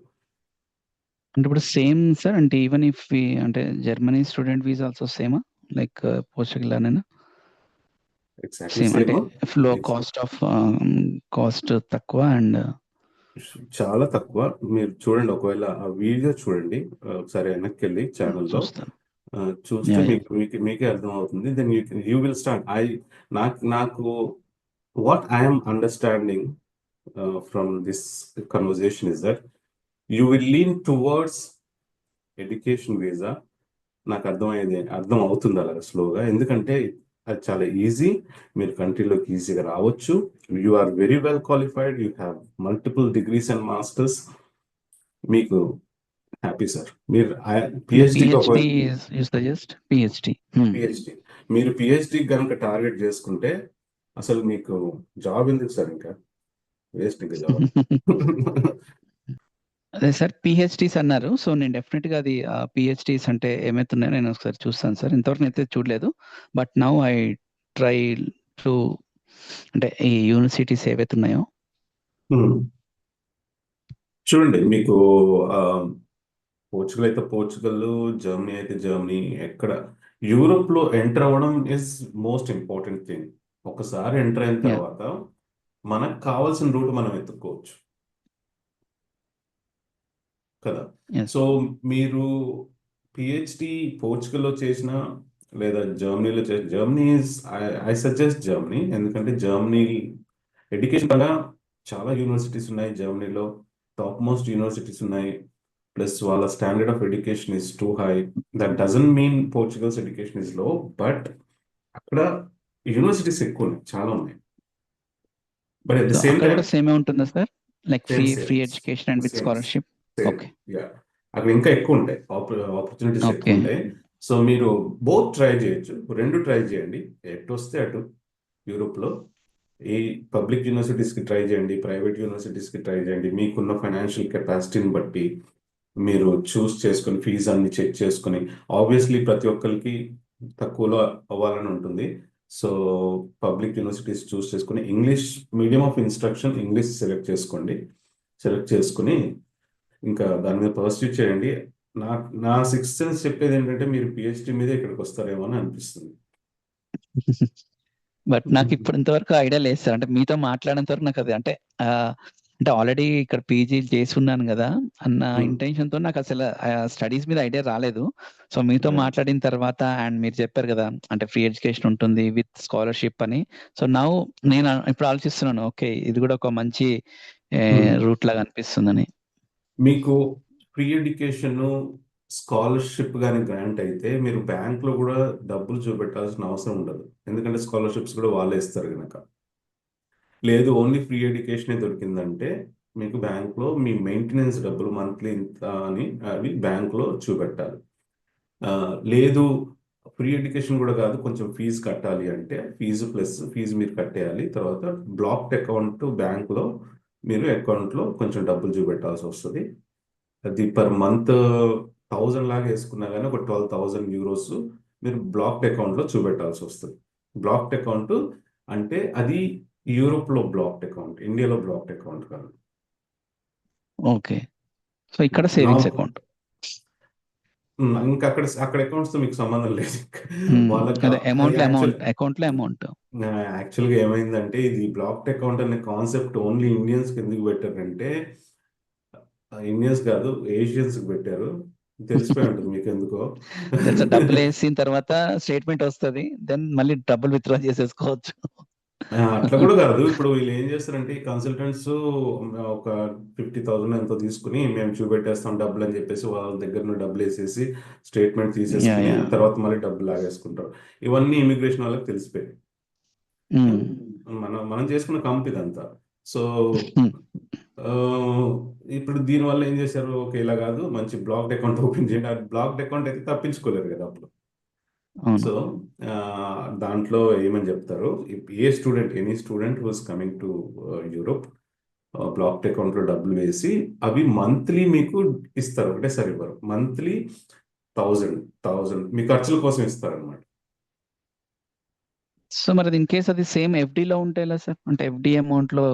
[SPEAKER 2] అంటే ఇప్పుడు సేమ్ సార్, అంటే ఈవెన్ ఇఫ్ అంటే జర్మనీ స్టూడెంట్ వీసా ఆల్సో సేమా లైక్ పోర్చుగల్ అనేనా?
[SPEAKER 1] ఎగ్జాక్ట్లీ
[SPEAKER 2] సేమ్ అంటే
[SPEAKER 1] సేమ్.
[SPEAKER 2] లో కాస్ట్ తక్కువ అండ్
[SPEAKER 1] చాలా తక్కువ. మీరు చూడండి, ఒకవేళ ఆ వీడియో చూడండి ఒకసారి వెనక్కి వెళ్ళి ఛానల్లో చూస్తే మీకే అర్థం అవుతుంది. Then you will start. నాకు what I'm understanding from this conversation is that you will lean towards education visa. నాకు అర్థం అవుతుంది అలాగా స్లోగా, ఎందుకంటే అది చాలా ఈజీ. మీరు కంట్రీలోకి ఈజీగా రావచ్చు. You are very well qualified, you have multiple degrees and masters. మీకు హ్యాపీ సార్. మీరు పిహెచ్డి మీరు పిహెచ్డి కనుక టార్గెట్ చేసుకుంటే అసలు మీకు జాబ్ ఎందుకు సార్, ఇంకా వేస్ట్ ఇంకా జాబ్.
[SPEAKER 2] అదే సార్, పిహెచ్డీస్ అన్నారు. సో నేను డెఫినెట్ గా అది పిహెచ్డీస్ అంటే ఏమైతున్నాయో నేను ఒకసారి చూస్తాను సార్. ఇంతవరకు అయితే చూడలేదు, but now I try to, అంటే ఈ యూనివర్సిటీస్ ఏవైతే ఉన్నాయో
[SPEAKER 1] చూడండి. మీకు పోర్చుగల్ అయితే పోర్చుగల్, జర్మనీ అయితే జర్మనీ, ఎక్కడ యూరోప్ లో ఎంటర్ అవ్వడం ఇస్ మోస్ట్ ఇంపార్టెంట్ థింగ్. ఒకసారి ఎంటర్ అయిన తర్వాత మనకు కావాల్సిన రూట్ మనం ఎత్తుక్కోవచ్చు కదా. సో మీరు పిహెచ్డి పోర్చుగల్లో చేసిన లేదా జర్మనీలో చేసిన, జర్మనీ ఐ సజెస్ట్ జర్మనీ. ఎందుకంటే జర్మనీ ఎడ్యుకేషన్ వల్ల చాలా యూనివర్సిటీస్ ఉన్నాయి జర్మనీలో, టాప్ మోస్ట్ యూనివర్సిటీస్ ఉన్నాయి. ప్లస్ వాళ్ళ standard of education is too high. That doesn't mean Portugal's education is low, but అక్కడ యూనివర్సిటీస్ ఎక్కువ ఉన్నాయి, చాలా ఉన్నాయి. But at the same time
[SPEAKER 2] same ఉంటుందా sir, like free education and with scholarship? Okay,
[SPEAKER 1] అక్కడ ఇంకా ఎక్కువ ఉంటాయి, ఆపర్చునిటీస్ ఎక్కువ ఉంటాయి. సో మీరు బోత్ ట్రై చేయొచ్చు, రెండు ట్రై చేయండి. ఎటు వస్తే అటు యూరోప్లో ఈ పబ్లిక్ యూనివర్సిటీస్కి ట్రై చేయండి, ప్రైవేట్ యూనివర్సిటీస్కి ట్రై చేయండి. మీకున్న ఫైనాన్షియల్ కెపాసిటీని బట్టి మీరు చూస్ చేసుకొని, ఫీజు అన్ని చెక్ చేసుకొని, ఆబ్వియస్లీ ప్రతి ఒక్కరికి తక్కువలో అవ్వాలని ఉంటుంది. సో పబ్లిక్ యూనివర్సిటీస్ చూస్ చేసుకుని English medium of instruction English select చేసుకోండి. సెలెక్ట్ చేసుకుని ఇంకా దాని మీద పర్స్యూ చేయండి. నా సిక్స్త్ సెన్స్ చెప్పేది ఏంటంటే మీరు పిహెచ్డి మీదే ఇక్కడికి వస్తారేమో అని అనిపిస్తుంది.
[SPEAKER 2] బట్ నాకు ఇప్పుడు ఇంతవరకు ఐడియా లేదు సార్. అంటే మీతో మాట్లాడేంత వరకు నాకు అది అంటే అంటే ఆల్రెడీ ఇక్కడ పీజీ చేసి ఉన్నాను కదా అన్న ఇంటెన్షన్తో నాకు అసలు స్టడీస్ మీద ఐడియా రాలేదు. సో మీతో మాట్లాడిన తర్వాత అండ్ మీరు చెప్పారు కదా అంటే ఫ్రీ ఎడ్యుకేషన్ ఉంటుంది విత్ స్కాలర్షిప్ అని. సో నేను ఇప్పుడు ఆలోచిస్తున్నాను, ఓకే ఇది కూడా ఒక మంచి రూట్ లాగా అనిపిస్తుందని.
[SPEAKER 1] మీకు ఫ్రీ ఎడ్యుకేషన్ స్కాలర్షిప్ కానీ గ్రాంట్ అయితే మీరు బ్యాంక్లో కూడా డబ్బులు చూపెట్టాల్సిన అవసరం ఉండదు. ఎందుకంటే స్కాలర్షిప్స్ కూడా వాళ్ళే ఇస్తారు కనుక. లేదు ఓన్లీ ఫ్రీ ఎడ్యుకేషనే దొరికిందంటే మీకు బ్యాంక్లో మీ మెయింటెనెన్స్ డబ్బులు మంత్లీ ఇంత అని అవి బ్యాంక్లో చూపెట్టాలి. లేదు ఫ్రీ ఎడ్యుకేషన్ కూడా కాదు, కొంచెం ఫీజు కట్టాలి అంటే ఫీజు ప్లస్ ఫీజు మీరు కట్టేయాలి. తర్వాత బ్లాక్డ్ అకౌంట్ బ్యాంక్లో మీరు అకౌంట్లో కొంచెం డబ్బులు చూపెట్టాల్సి వస్తుంది. అది పర్ మంత్ 1000 లాగా వేసుకున్నా కానీ ఒక 12,000 euros మీరు బ్లాక్డ్ అకౌంట్లో చూపెట్టాల్సి వస్తుంది. బ్లాక్డ్ అకౌంట్ అంటే అది యూరోప్లో బ్లాక్డ్ అకౌంట్, ఇండియాలో బ్లాక్డ్ అకౌంట్ కాదు.
[SPEAKER 2] ఓకే, సో ఇక్కడ సేవింగ్స్ అకౌంట్.
[SPEAKER 1] ఇంకా అక్కడ అకౌంట్స్ తో మీకు సంబంధం లేదు. వాళ్ళకి
[SPEAKER 2] అదే అకౌంట్లో అమౌంట్.
[SPEAKER 1] యాక్చువల్గా ఏమైందంటే ఇది బ్లాక్డ్ అకౌంట్ అనే కాన్సెప్ట్ ఓన్లీ ఇండియన్స్ ఎందుకు పెట్టారంటే ఇండియన్స్ కాదు ఏషియన్స్ కి పెట్టారు. తెలిసిపోయి ఉంటుంది మీకు ఎందుకో.
[SPEAKER 2] డబ్బులు వేసిన తర్వాత స్టేట్మెంట్ వస్తుంది, దెన్ మళ్ళీ డబ్బులు విత్డ్రా చేసేసుకోవచ్చు.
[SPEAKER 1] అట్లా కూడా కాదు. ఇప్పుడు వీళ్ళు ఏం చేస్తారంటే ఈ కన్సల్టెంట్స్ ఒక 50,000 ఎంతో తీసుకుని మేము చూపెట్టేస్తాం డబ్బులు అని చెప్పేసి వాళ్ళ దగ్గర నుండి డబ్బులు వేసేసి స్టేట్మెంట్ తీసేసుకుని తర్వాత మళ్ళీ డబ్బులు లాగేసుకుంటారు. ఇవన్నీ ఇమిగ్రేషన్ వాళ్ళకి తెలిసిపోయాయి. మనం చేసుకున్న కంప్ ఇదంతా. సో ఇప్పుడు దీనివల్ల ఏం చేశారు, ఓకే ఇలా కాదు మంచి బ్లాక్డ్ అకౌంట్ ఓపెన్ చేయండి. ఆ బ్లాక్డ్ అకౌంట్ అయితే తప్పించుకోలేరు కదా అప్పుడు. సో దాంట్లో ఏమని చెప్తారు, any student was coming to Europe blocked అకౌంట్లో డబ్బులు వేసి అవి మంత్లీ మీకు ఇస్తారు. ఒకటేసారి ఇవ్వరు, మంత్లీ 1000 మీ ఖర్చుల కోసం ఇస్తారు అనమాట.
[SPEAKER 2] సో మరి ఇన్ కేస్ అది సేమ్ ఎఫ్డీలో ఉంటే ఎలా సార్? అంటే ఎఫ్డి అమౌంట్ లో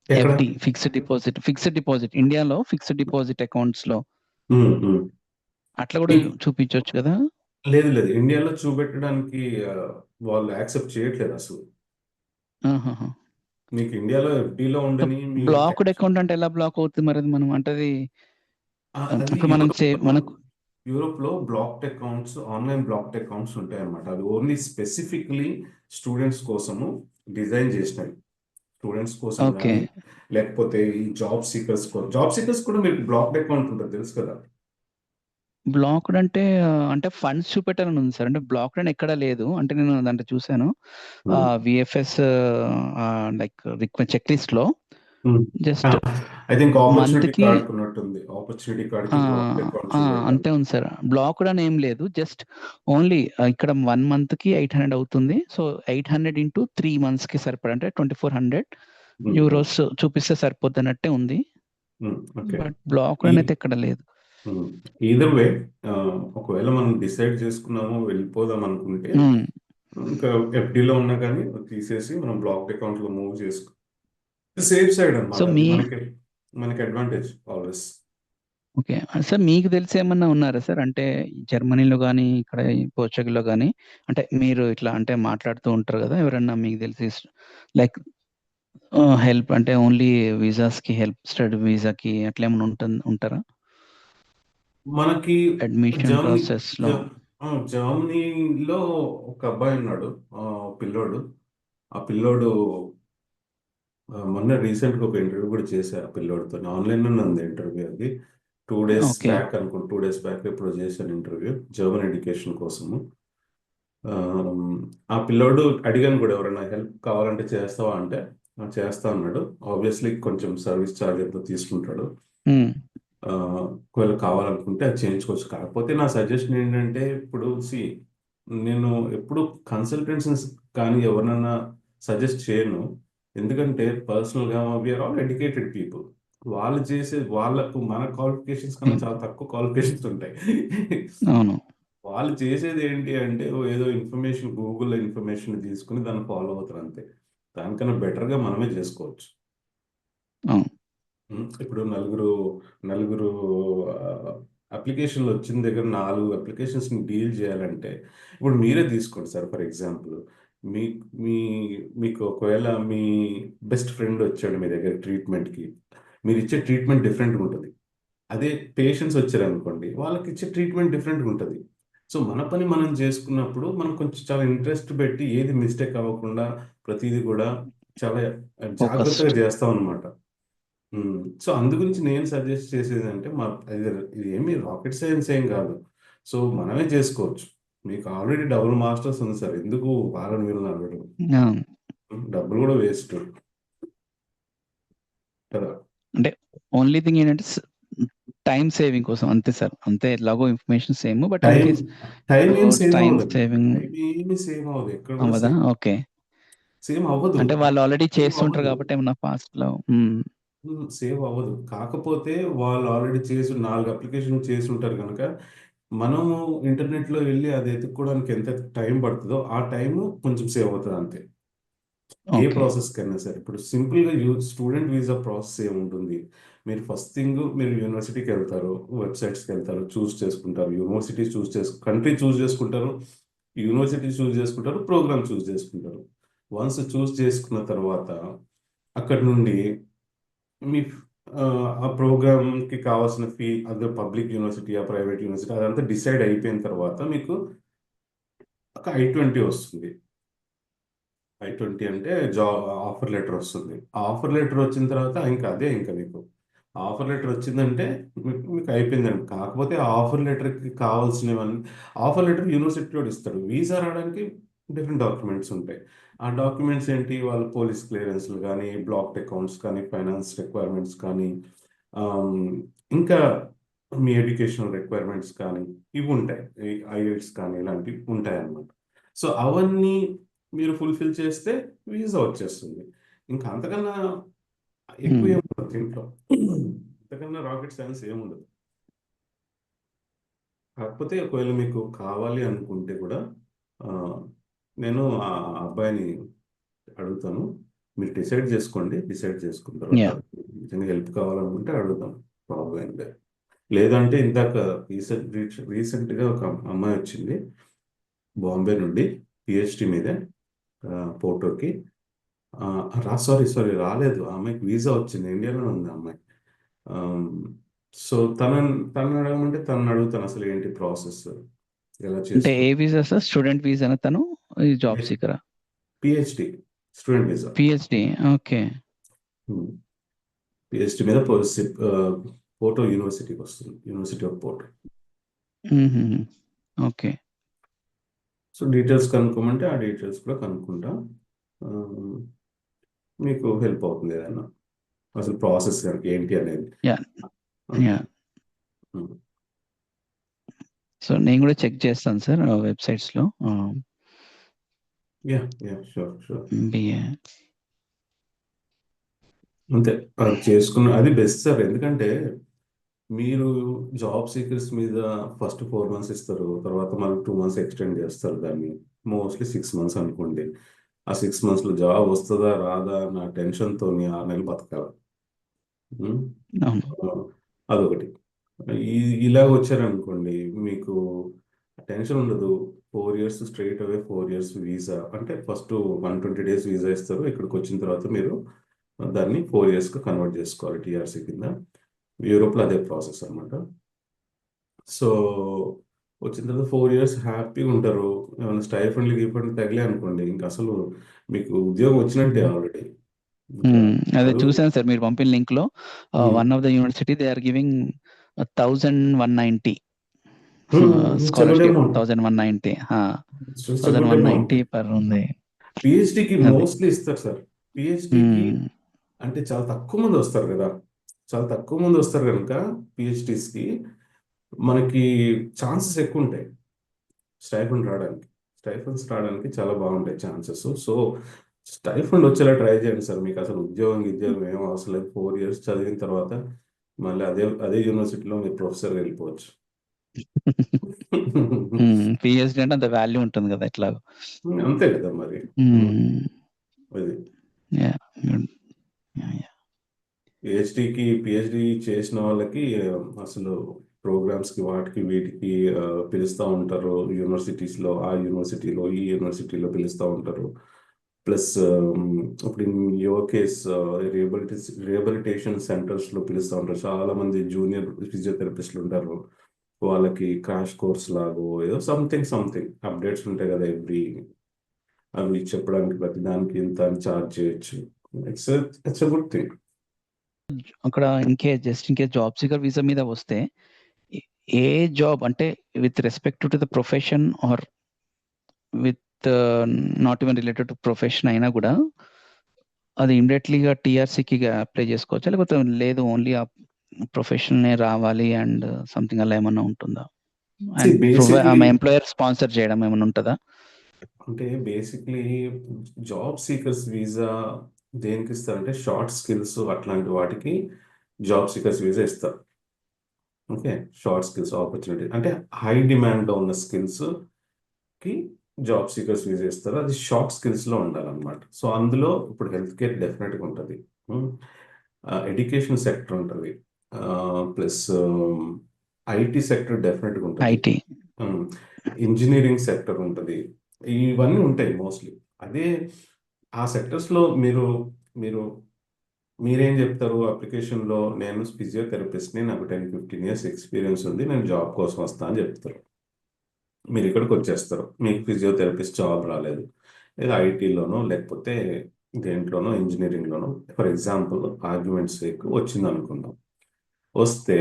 [SPEAKER 2] ఎఫ్డి ఫిక్స్డ్ డిపాజిట్ ఇండియాలో ఫిక్స్డ్ డిపాజిట్ అకౌంట్స్ లో అట్లా కూడా చూపించవచ్చు కదా?
[SPEAKER 1] లేదు ఇండియాలో చూపెట్టడానికి వాళ్ళు యాక్సెప్ట్ చేయట్లేదు అసలు. మీకు ఇండియాలో ఎఫ్డీలో ఉండని
[SPEAKER 2] బ్లాక్డ్ అకౌంట్ అంటే ఎలా బ్లాక్ అవుతుంది మరి? మనం అంటే మనకు
[SPEAKER 1] యూరోప్ లో blocked accounts, online blocked accounts ఉంటాయి అన్నమాట. అది ఓన్లీ స్పెసిఫిక్లీ స్టూడెంట్స్ కోసము డిజైన్ చేసినవి. స్టూడెంట్స్ కోసం కానీ లేకపోతే ఈ జాబ్ సీకర్స్ కూడా మీకు బ్లాక్డ్ అకౌంట్ ఉంటుంది తెలుసు కదా.
[SPEAKER 2] బ్లాక్డ్ అంటే ఫండ్స్ చూపెట్టాలని ఉంది సార్. అంటే బ్లాక్డ్ అని ఎక్కడ లేదు. అంటే నేను దాంట్లో చూసాను VFS like request checklist లో just
[SPEAKER 1] I think opportunity card ఉన్నట్టుంది. ఆపర్చునిటీ కార్డ్
[SPEAKER 2] అంతే ఉంది సార్. బ్లాక్డ్ అని ఏం లేదు, జస్ట్ ఓన్లీ ఇక్కడ 1 month కి 800 అవుతుంది. సో 800 into 3 months కి సరిపడా అంటే 2400 euros చూపిస్తే సరిపోద్ది అన్నట్టే ఉంది. బట్ బ్లాక్డ్ అనేది ఎక్కడ లేదు.
[SPEAKER 1] ఈదర్ వే ఒకవేళ మనం డిసైడ్ చేసుకున్నాము వెళ్ళిపోదాం అనుకుంటే ఇంకా ఎఫ్డీలో ఉన్నా కానీ తీసేసి మనం బ్లాక్డ్ అకౌంట్ లో మూవ్ చేసుకో, సేఫ్ సైడ్ అన్నమాట. మనకి అడ్వాంటేజ్ ఆల్వేస్.
[SPEAKER 2] ఓకే సార్, మీకు తెలిసి ఏమన్నా ఉన్నారా సార్? అంటే జర్మనీలో కానీ ఇక్కడ పోర్చుగల్లో కానీ అంటే మీరు ఇట్లా అంటే మాట్లాడుతూ ఉంటారు కదా, ఎవరన్నా మీకు తెలిసి లైక్ హెల్ప్ అంటే ఓన్లీ వీసాస్ కి హెల్ప్, స్టడీ వీసాకి అట్లా ఏమైనా ఉంటారా
[SPEAKER 1] మనకి
[SPEAKER 2] అడ్మిషన్ ప్రాసెస్ లో?
[SPEAKER 1] జర్మనీలో ఒక అబ్బాయి ఉన్నాడు, పిల్లోడు. ఆ పిల్లోడు మొన్న రీసెంట్గా ఒక ఇంటర్వ్యూ కూడా చేశారు ఆ పిల్లోడితో. ఆన్లైన్లోనే ఉంది ఇంటర్వ్యూ. అది 2 days బ్యాక్ అనుకుంటా, 2 days బ్యాక్ ఇప్పుడు చేశాను ఇంటర్వ్యూ జర్మన్ ఎడ్యుకేషన్ కోసము. ఆ పిల్లోడు అడిగాను కూడా ఎవరైనా హెల్ప్ కావాలంటే చేస్తావా అంటే చేస్తా అన్నాడు. ఆబ్వియస్లీ కొంచెం సర్వీస్ ఛార్జ్ ఎంతో తీసుకుంటాడు. ఒకవేళ కావాలనుకుంటే అది చేయించుకోవచ్చు. కాకపోతే నా సజెషన్ ఏంటంటే ఇప్పుడు నేను ఎప్పుడు కన్సల్టెన్సీస్ కానీ ఎవరినైనా సజెస్ట్ చేయను. ఎందుకంటే పర్సనల్గా వీఆర్ ఆల్ ఎడ్యుకేటెడ్ పీపుల్. వాళ్ళు వాళ్ళకు మన క్వాలిఫికేషన్స్ కన్నా చాలా తక్కువ క్వాలిఫికేషన్స్ ఉంటాయి. వాళ్ళు చేసేది ఏంటి అంటే ఏదో ఇన్ఫర్మేషన్, గూగుల్లో ఇన్ఫర్మేషన్ తీసుకుని దాన్ని ఫాలో అవుతారు అంతే. దానికన్నా బెటర్గా మనమే చేసుకోవచ్చు.
[SPEAKER 2] అవును.
[SPEAKER 1] ఇప్పుడు నలుగురు నలుగురు అప్లికేషన్లు వచ్చిన దగ్గర 4 అప్లికేషన్స్ని డీల్ చేయాలంటే, ఇప్పుడు మీరే తీసుకోండి సార్, ఫర్ ఎగ్జాంపుల్. మీ మీ మీకు ఒకవేళ మీ బెస్ట్ ఫ్రెండ్ వచ్చాడు మీ దగ్గర ట్రీట్మెంట్కి, మీరు ఇచ్చే ట్రీట్మెంట్ డిఫరెంట్గా ఉంటుంది. అదే పేషెంట్స్ వచ్చారనుకోండి, వాళ్ళకి ఇచ్చే ట్రీట్మెంట్ డిఫరెంట్గా ఉంటుంది. సో మన పని మనం చేసుకున్నప్పుడు మనం కొంచెం చాలా ఇంట్రెస్ట్ పెట్టి ఏది మిస్టేక్ అవ్వకుండా ప్రతిదీ కూడా చాలా జాగ్రత్తగా
[SPEAKER 2] ఫోకస్డ్.
[SPEAKER 1] చేస్తాం అనమాట. సో అందు గురించి నేను సజెస్ట్ చేసేది అంటే ఇది ఏమి రాకెట్ సైన్స్ ఏం కాదు. సో మనమే చేసుకోవచ్చు. మీకు ఆల్రెడీ డబుల్ మాస్టర్స్ ఉంది సార్, ఎందుకు వాళ్ళని వీళ్ళని అడగడం?
[SPEAKER 2] అవును.
[SPEAKER 1] డబ్బులు కూడా వేస్ట్ కదా.
[SPEAKER 2] అంటే ఓన్లీ థింగ్ ఏంటంటే టైం సేవింగ్ కోసం అంతే సార్. అంతే, ఎలాగో information same, but in
[SPEAKER 1] time
[SPEAKER 2] case
[SPEAKER 1] time ఏం సేవ్
[SPEAKER 2] టైం
[SPEAKER 1] అవ్వదు.
[SPEAKER 2] సేవింగ్
[SPEAKER 1] టైం ఏమి సేవ్ అవ్వదు, ఎక్కడ కూడా
[SPEAKER 2] అవ్వదా? ఓకే.
[SPEAKER 1] సేమ్ అవ్వదు.
[SPEAKER 2] అంటే వాళ్ళు ఆల్రెడీ
[SPEAKER 1] సేవ్
[SPEAKER 2] చేస్తుంటారు
[SPEAKER 1] అవ్వదు.
[SPEAKER 2] కాబట్టి ఏమన్నా ఫాస్ట్‌లో.
[SPEAKER 1] సేవ్ అవ్వదు. కాకపోతే వాళ్ళు ఆల్రెడీ చేసి 4 అప్లికేషన్ చేసి ఉంటారు కనుక మనము ఇంటర్నెట్లో వెళ్ళి అది ఎత్తుక్కోవడానికి ఎంత టైం పడుతుందో ఆ టైం కొంచెం సేవ్ అవుతుంది అంతే. ఏ
[SPEAKER 2] ఓకే.
[SPEAKER 1] ప్రాసెస్ కైనా సరే, ఇప్పుడు సింపుల్గా స్టూడెంట్ వీసా ప్రాసెస్ ఏముంటుంది? మీరు ఫస్ట్ థింగ్ మీరు యూనివర్సిటీకి వెళ్తారు, వెబ్సైట్స్కి వెళ్తారు, చూస్ చేసుకుంటారు, యూనివర్సిటీ కంట్రీ చూస్ చేసుకుంటారు, యూనివర్సిటీ చూస్ చేసుకుంటారు, ప్రోగ్రామ్ చూస్ చేసుకుంటారు. వన్స్ చూస్ చేసుకున్న తర్వాత అక్కడ నుండి మీ ఆ, ఆ ప్రోగ్రామ్కి కావాల్సిన ఫీ, అదే పబ్లిక్ యూనివర్సిటీ ఆ ప్రైవేట్ యూనివర్సిటీ అదంతా డిసైడ్ అయిపోయిన తర్వాత మీకు ఒక I-20 వస్తుంది. I-20 అంటే ఆఫర్ లెటర్ వస్తుంది. ఆఫర్ లెటర్ వచ్చిన తర్వాత ఇంకా మీకు ఆఫర్ లెటర్ వచ్చిందంటే మీకు అయిపోయిందండి. కాకపోతే ఆ ఆఫర్ లెటర్కి కావాల్సినవన్నీ, ఆఫర్ లెటర్ యూనివర్సిటీలో ఇస్తాడు. వీసా రావడానికి డిఫరెంట్ డాక్యుమెంట్స్ ఉంటాయి. ఆ డాక్యుమెంట్స్ ఏంటి? వాళ్ళు పోలీస్ క్లియరెన్స్లు కానీ, బ్లాక్డ్ అకౌంట్స్ కానీ, ఫైనాన్స్ రిక్వైర్మెంట్స్ కానీ, ఆమ్, ఇంకా మీ ఎడ్యుకేషనల్ రిక్వైర్మెంట్స్ కానీ ఇవి ఉంటాయి. ఐఎల్స్ కానీ ఇలాంటివి ఉంటాయి అన్నమాట. సో అవన్నీ మీరు ఫుల్ఫిల్ చేస్తే వీసా వచ్చేస్తుంది. ఇంకా అంతకన్నా ఎక్కువ ఏముండదు దీంట్లో. అంతకన్నా రాకెట్ సైన్స్ ఏముండదు. కాకపోతే ఒకవేళ మీకు కావాలి అనుకుంటే కూడా ఆ, నేను ఆ అబ్బాయిని అడుగుతాను. మీరు డిసైడ్ చేసుకోండి. డిసైడ్ చేసుకున్న తర్వాత
[SPEAKER 2] యాహ్!
[SPEAKER 1] నిజంగా హెల్ప్ కావాలనుకుంటే అడుగుతాం. ప్రాబ్లం ఏం లేదు. లేదంటే ఇందాక రీసెంట్గా ఒక అమ్మాయి వచ్చింది బాంబే నుండి, పిహెచ్డి మీదే, పోర్టోకి. సారీ రాలేదు. ఆ అమ్మాయికి వీసా వచ్చింది, ఇండియాలోనే ఉంది ఆ అమ్మాయి. సో తనని అడగమంటే తనని అడుగుతాను అసలు ఏంటి ప్రాసెస్, ఎలా
[SPEAKER 2] అంటే ఏ
[SPEAKER 1] చేసుకో.
[SPEAKER 2] Visa sir? స్టూడెంట్ వీసానా తను? ఈ జాబ్ సీకరా?
[SPEAKER 1] PhD student visa.
[SPEAKER 2] PhD. Okay.
[SPEAKER 1] PhD మీద పోర్టో యూనివర్సిటీకి వస్తుంది, యూనివర్సిటీ ఆఫ్ పోర్టో.
[SPEAKER 2] హుహుహు. ఓకే.
[SPEAKER 1] సో డీటెయిల్స్ కనుక్కోమంటే ఆ డీటెయిల్స్ కూడా కనుక్కుంటా. ఆ, మీకు హెల్ప్ అవుతుంది ఏదైనా, అసలు ప్రాసెస్ కనుక ఏంటి అనేది.
[SPEAKER 2] యాహ్!
[SPEAKER 1] అంతే.
[SPEAKER 2] యాహ్! సో నేను కూడా చెక్ చేస్తాను సార్ వెబ్‌సైట్స్‌లో.
[SPEAKER 1] Yeah yeah sure sure.
[SPEAKER 2] MBA.
[SPEAKER 1] అంతే, అది చేసుకున్న అది బెస్ట్ సార్. ఎందుకంటే మీరు జాబ్ సీకర్స్ మీద ఫస్ట్ 4 months ఇస్తారు, తర్వాత మళ్ళీ 2 months ఎక్స్టెండ్ చేస్తారు దాన్ని. మోస్ట్లీ 6 months అనుకోండి. ఆ 6 monthsలో జాబ్ వస్తుందా రాదా నా టెన్షన్తో 6 నెలలు బతకాలి. ఉమ్,
[SPEAKER 2] అవును.
[SPEAKER 1] ఆ, అదొకటి. ఇలాగ వచ్చారనుకోండి మీకు టెన్షన్ ఉండదు. 4 years స్ట్రైట్ అవే, 4 years వీసా అంటే ఫస్ట్ 120 days వీసా ఇస్తారు. ఇక్కడికి వచ్చిన తర్వాత మీరు దాన్ని 4 yearsకి కన్వర్ట్ చేసుకోవాలి టీఆర్సీ కింద. యూరోప్లో అదే ప్రాసెస్ అన్నమాట. సో వచ్చిన తర్వాత 4 years హ్యాపీగా ఉంటారు. ఏమైనా స్టైఫండ్లు గీఫండ్లు తగిలే అనుకోండి, ఇంకా అసలు మీకు ఉద్యోగం వచ్చినట్టే
[SPEAKER 2] హ్మ్.
[SPEAKER 1] ఆల్రెడీ. ఇంకా
[SPEAKER 2] అదే
[SPEAKER 1] చదువు.
[SPEAKER 2] చూసాను సార్ మీరు పంపిన లింక్‌లో. One of the university they are giving 1190
[SPEAKER 1] చదవడే
[SPEAKER 2] స్కాలర్‌షిప్. 1190.
[SPEAKER 1] చదవడే
[SPEAKER 2] 1190 పర్ ఉంది.
[SPEAKER 1] పిహెచ్డికి
[SPEAKER 2] అది.
[SPEAKER 1] మోస్ట్లీ ఇస్తారు సార్. పిహెచ్డికి
[SPEAKER 2] హ్మ్.
[SPEAKER 1] అంటే చాలా తక్కువ మంది వస్తారు కదా, చాలా తక్కువ మంది వస్తారు కనుక పిహెచ్డిస్కి మనకి ఛాన్సెస్ ఎక్కువ ఉంటాయి స్టైఫండ్ రావడానికి. స్టైఫండ్స్ రావడానికి చాలా బాగుంటాయి ఛాన్సెస్. సో స్టైఫండ్ వచ్చేలా ట్రై చేయండి సార్. మీకు అసలు ఉద్యోగం ఏం అవసరం లేదు. 4 years చదివిన తర్వాత మళ్ళీ అదే అదే యూనివర్సిటీలో మీరు ప్రొఫెసర్ వెళ్ళిపోవచ్చు.
[SPEAKER 2] పిహెచ్డి అంటే అంత వాల్యూ ఉంటుంది కదా ఎట్లా.
[SPEAKER 1] అంతే కదా మరి. అది పిహెచ్డి చేసిన వాళ్ళకి అసలు ప్రోగ్రామ్స్కి వాటికి వీటికి పిలుస్తూ ఉంటారు యూనివర్సిటీస్లో, ఆ యూనివర్సిటీలో ఈ యూనివర్సిటీలో పిలుస్తూ ఉంటారు. ప్లస్ ఇప్పుడు యువర్ కేస్ రిహబిలిటేషన్ సెంటర్స్లో పిలుస్తూ ఉంటారు. చాలా మంది జూనియర్ ఫిజియోథెరపిస్టులు ఉంటారు. వాళ్ళకి క్రాష్ కోర్స్ లాగో ఏదో సంథింగ్ అప్డేట్స్ ఉంటాయి కదా అవి చెప్పడానికి ప్రతి దానికి ఇంత అని ఛార్జ్ చేయొచ్చు. It's good thing.
[SPEAKER 2] అక్కడ just in case job seeker visa మీద వస్తే ఏ జాబ్ అంటే with respect to the profession or with not even related to profession అయినా కూడా అది ఇమ్మీడియట్లీగా టీఆర్సీకి అప్లై చేసుకోవచ్చా, లేకపోతే లేదు ఓన్లీ ఆ ప్రొఫెషన్నే రావాలి అండ్ సంథింగ్ అలా ఏమన్నా ఉంటుందా? అండ్
[SPEAKER 1] బేసిక్లీ
[SPEAKER 2] ఎంప్లాయర్ స్పాన్సర్ చేయడం ఏమైనా ఉంటుందా?
[SPEAKER 1] అంటే బేసిక్లీ జాబ్ సీకర్స్ వీసా దేనికి ఇస్తారంటే షార్ట్ స్కిల్స్ అట్లాంటి వాటికి జాబ్ సీకర్స్ వీసా ఇస్తారు. ఓకే, షార్ట్ స్కిల్స్ ఆపర్చునిటీ అంటే హై డిమాండ్లో ఉన్న స్కిల్స్కి జాబ్ సీకర్స్ వీసా ఇస్తారు. అది షార్ట్ స్కిల్స్లో ఉండాలన్నమాట. సో అందులో ఇప్పుడు హెల్త్ కేర్ డెఫినెట్గా ఉంటుంది, ఎడ్యుకేషన్ సెక్టర్ ఉంటుంది, ప్లస్ ఐటీ సెక్టర్ డెఫినెట్గా ఉంటుంది,
[SPEAKER 2] ఐటీ.
[SPEAKER 1] ఇంజనీరింగ్ సెక్టర్ ఉంటుంది. ఇవన్నీ ఉంటాయి మోస్ట్లీ. అదే ఆ సెక్టర్స్లో మీరు మీరు మీరేం చెప్తారు అప్లికేషన్లో? నేను ఫిజియోథెరపిస్ట్ని, నాకు 10-15 ఇయర్స్ ఎక్స్పీరియన్స్ ఉంది, నేను జాబ్ కోసం వస్తా అని చెప్తారు. మీరు ఇక్కడికి వచ్చేస్తారు, మీకు ఫిజియోథెరపిస్ట్ జాబ్ రాలేదు, లేదా ఐటీలోనో లేకపోతే దేంట్లోనో ఇంజనీరింగ్లోనో ఫర్ ఎగ్జాంపుల్ ఆర్గ్యుమెంట్స్ వచ్చింది అనుకుందాం. వస్తే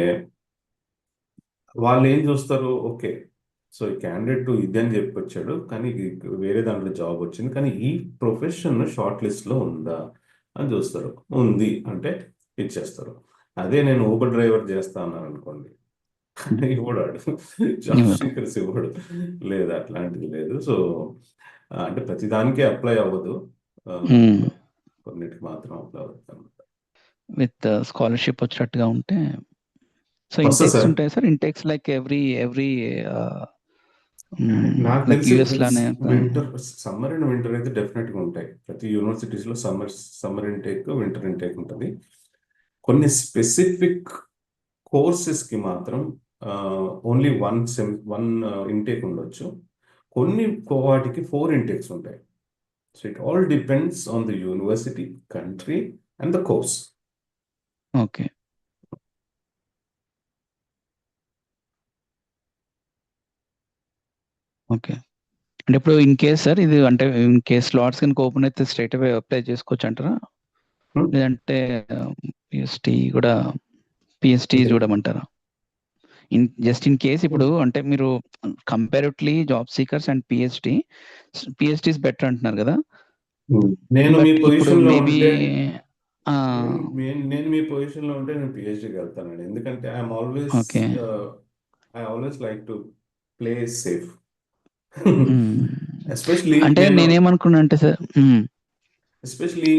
[SPEAKER 1] వాళ్ళు ఏం చూస్తారు? ఓకే, సో ఈ క్యాండిడేట్ ఇది అని చెప్పి వచ్చాడు, కానీ వేరే దాంట్లో జాబ్ వచ్చింది, కానీ ఈ ప్రొఫెషన్ షార్ట్ లిస్ట్లో ఉందా అని చూస్తారు. ఉంది అంటే ఇచ్చేస్తారు. అదే నేను ఊబర్ డ్రైవర్ చేస్తా అన్నాను అనుకోండి, ఇవ్వడాడు, జాబ్ సీకర్స్ ఇవ్వడు. లేదు, అట్లాంటిది లేదు. సో అంటే ప్రతిదానికి అప్లై అవ్వదు, కొన్నిటికి మాత్రం అప్లై అవుతుంది అనమాట.
[SPEAKER 2] విత్ స్కాలర్షిప్ వచ్చినట్టుగా ఉంటే. సో
[SPEAKER 1] వస్తా
[SPEAKER 2] ఇంటెక్స్
[SPEAKER 1] సార్,
[SPEAKER 2] ఉంటాయి సార్, ఇంటెక్స్ లైక్ ఎవ్రీ
[SPEAKER 1] నాకు
[SPEAKER 2] లైక్
[SPEAKER 1] తెలిసి
[SPEAKER 2] యుఎస్ లానే.
[SPEAKER 1] సమ్మర్ అండ్ వింటర్ అయితే డెఫినెట్గా ఉంటాయి. ప్రతి యూనివర్సిటీస్లో సమ్మర్ ఇంటేక్, వింటర్ ఇంటేక్ ఉంటుంది. కొన్ని స్పెసిఫిక్ కోర్సెస్కి మాత్రం ఓన్లీ వన్ ఇంటేక్ ఉండొచ్చు. కొన్ని వాటికి 4 ఇంటేక్స్ ఉంటాయి. So it all depends on the university, country and the course.
[SPEAKER 2] Okay. Okay, అంటే ఇప్పుడు ఇన్ కేస్ సార్ ఇది అంటే ఇన్ కేస్ స్లాట్స్ కనుక ఓపెన్ అయితే స్ట్రైట్ అవే అప్లై చేసుకోవచ్చు అంటారా, లేదంటే పిఎస్టీ కూడా పిఎస్టీ చూడమంటారా? జస్ట్ ఇన్ కేస్ ఇప్పుడు అంటే మీరు comparatively job seekers and PhD is better అంటున్నారు కదా.
[SPEAKER 1] నేను మీ
[SPEAKER 2] బట్ ఇప్పుడు
[SPEAKER 1] పొజిషన్లో
[SPEAKER 2] మేబీ
[SPEAKER 1] ఉంటే నేను మీ పొజిషన్లో ఉంటే నేను పిహెచ్డికి వెళ్తానండి. ఎందుకంటే
[SPEAKER 2] okay.
[SPEAKER 1] I always like to play safe. Especially
[SPEAKER 2] అంటే
[SPEAKER 1] నేను
[SPEAKER 2] నేనేమనుకున్నా అంటే సార్,
[SPEAKER 1] ఎస్పెషలీ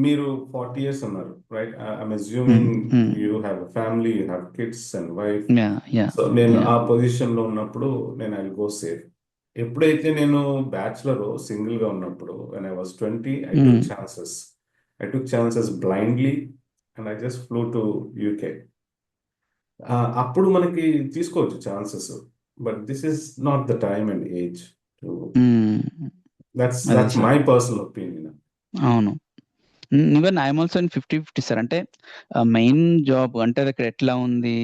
[SPEAKER 1] మీరు 40 years అన్నారు, right? I'm assuming you have family, you have kids and wife. So నేను ఆ పొజిషన్లో ఉన్నప్పుడు నేను ఐ గో సేఫ్. ఎప్పుడైతే నేను బ్యాచులర్ సింగిల్గా ఉన్నప్పుడు when I was 20, I took chances blindly and I just flew to UK. అప్పుడు మనకి తీసుకోవచ్చు chances, but this is not the time and age to. That's my personal opinion.
[SPEAKER 2] అవును, even I'm also in 50-50 sir. అంటే main job అంటే అది అక్కడ ఎట్లా ఉంది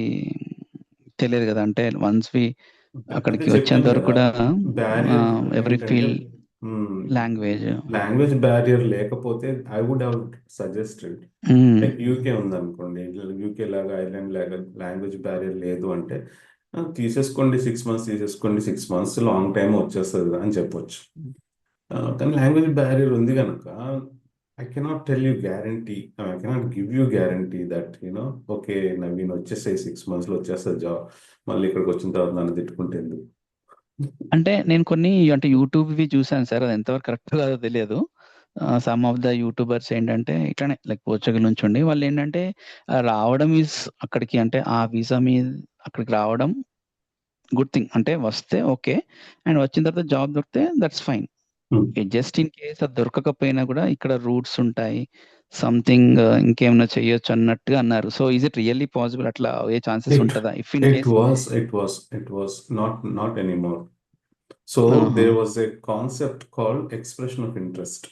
[SPEAKER 2] తెలియదు కదా. అంటే వన్స్ అక్కడికి వచ్చేంత వరకు కూడా ఎవ్రీ ఫీల్డ్
[SPEAKER 1] లాంగ్వేజ్ బ్యారియర్ లేకపోతే I would have suggested like UK ఉందనుకోండి, యూకే లాగా ఐర్లాండ్ లాగా లాంగ్వేజ్ బ్యారియర్ లేదు అంటే తీసేసుకోండి, 6 months తీసేసుకోండి, 6 months లాంగ్ టైం వచ్చేస్తుంది అని చెప్పొచ్చు. కానీ లాంగ్వేజ్ బ్యారియర్ ఉంది కనుక I cannot tell you guarantee, I cannot give you guarantee that, okay, Naveen వచ్చేసే 6 months వచ్చేస్తుంది జాబ్, మళ్ళీ ఇక్కడికి వచ్చిన తర్వాత నన్ను తిట్టుకుంటే.
[SPEAKER 2] అంటే నేను కొన్ని అంటే యూట్యూబ్వి చూసాను సార్, అది ఎంతవరకు కరెక్ట్ కాదో తెలియదు. సమ్ ఆఫ్ ద యూట్యూబర్స్ ఏంటంటే ఇట్లానే లైక్ పోర్చుగల్ నుంచి ఉండి వాళ్ళు ఏంటంటే రావడం అక్కడికి అంటే ఆ వీసా మీద అక్కడికి రావడం గుడ్ థింగ్. అంటే వస్తే ఓకే. అండ్ వచ్చిన తర్వాత జాబ్ దొరికితే that's fine. Just in case అది దొరకకపోయినా కూడా ఇక్కడ రూట్స్ ఉంటాయి. సంథింగ్ ఇంకేమైనా చేయొచ్చు అన్నట్టుగా అన్నారు. So is it really possible అట్లా అయ్యే ఛాన్సెస్
[SPEAKER 1] It
[SPEAKER 2] ఉంటదా? If in case
[SPEAKER 1] it was not anymore. So
[SPEAKER 2] ఆహా!
[SPEAKER 1] there was a concept called expression of interest.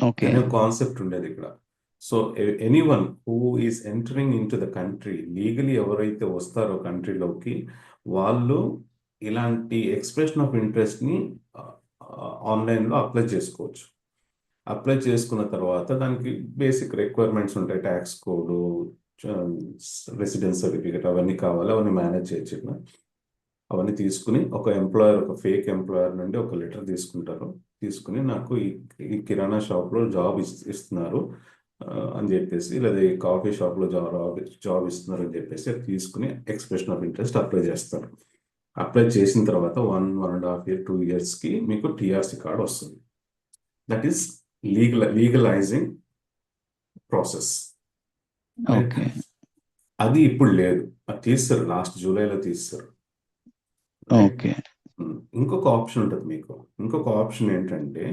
[SPEAKER 2] Okay.
[SPEAKER 1] అనే కాన్సెప్ట్ ఉండేది ఇక్కడ. So anyone who is entering in to the country legally ఎవరైతే వస్తారో కంట్రీలోకి వాళ్ళు ఇలాంటి ఎక్స్ప్రెషన్ ఆఫ్ ఇంట్రెస్ట్ని ఆన్లైన్లో అప్లై చేసుకోవచ్చు. అప్లై చేసుకున్న తర్వాత దానికి బేసిక్ రిక్వైర్మెంట్స్ ఉంటాయి. ట్యాక్స్ కోడ్, రెసిడెన్స్ సర్టిఫికేట్ అవన్నీ కావాలి. అవన్నీ మేనేజ్ చేయొచ్చు ఇక్కడ. అవన్నీ తీసుకుని ఒక ఎంప్లాయర్, ఒక ఫేక్ ఎంప్లాయర్ నుండి ఒక లెటర్ తీసుకుంటారు. తీసుకుని నాకు ఈ కిరాణా షాప్లో జాబ్ ఇస్తున్నారు అని చెప్పేసి, లేదా ఈ కాఫీ షాప్లో జాబ్ ఇస్తున్నారు అని చెప్పేసి అది తీసుకుని ఎక్స్ప్రెషన్ ఆఫ్ ఇంట్రెస్ట్ అప్లై చేస్తారు. అప్లై చేసిన తర్వాత 1.5 year 2 yearsకి మీకు టీఆర్సీ కార్డ్ వస్తుంది. That is legalising process.
[SPEAKER 2] Okay.
[SPEAKER 1] అది ఇప్పుడు లేదు. అది తీస్తారు, లాస్ట్ జూలైలో తీస్తారు.
[SPEAKER 2] ఓకే.
[SPEAKER 1] ఇంకొక ఆప్షన్ ఉంటుంది మీకు. ఇంకొక ఆప్షన్ ఏంటంటే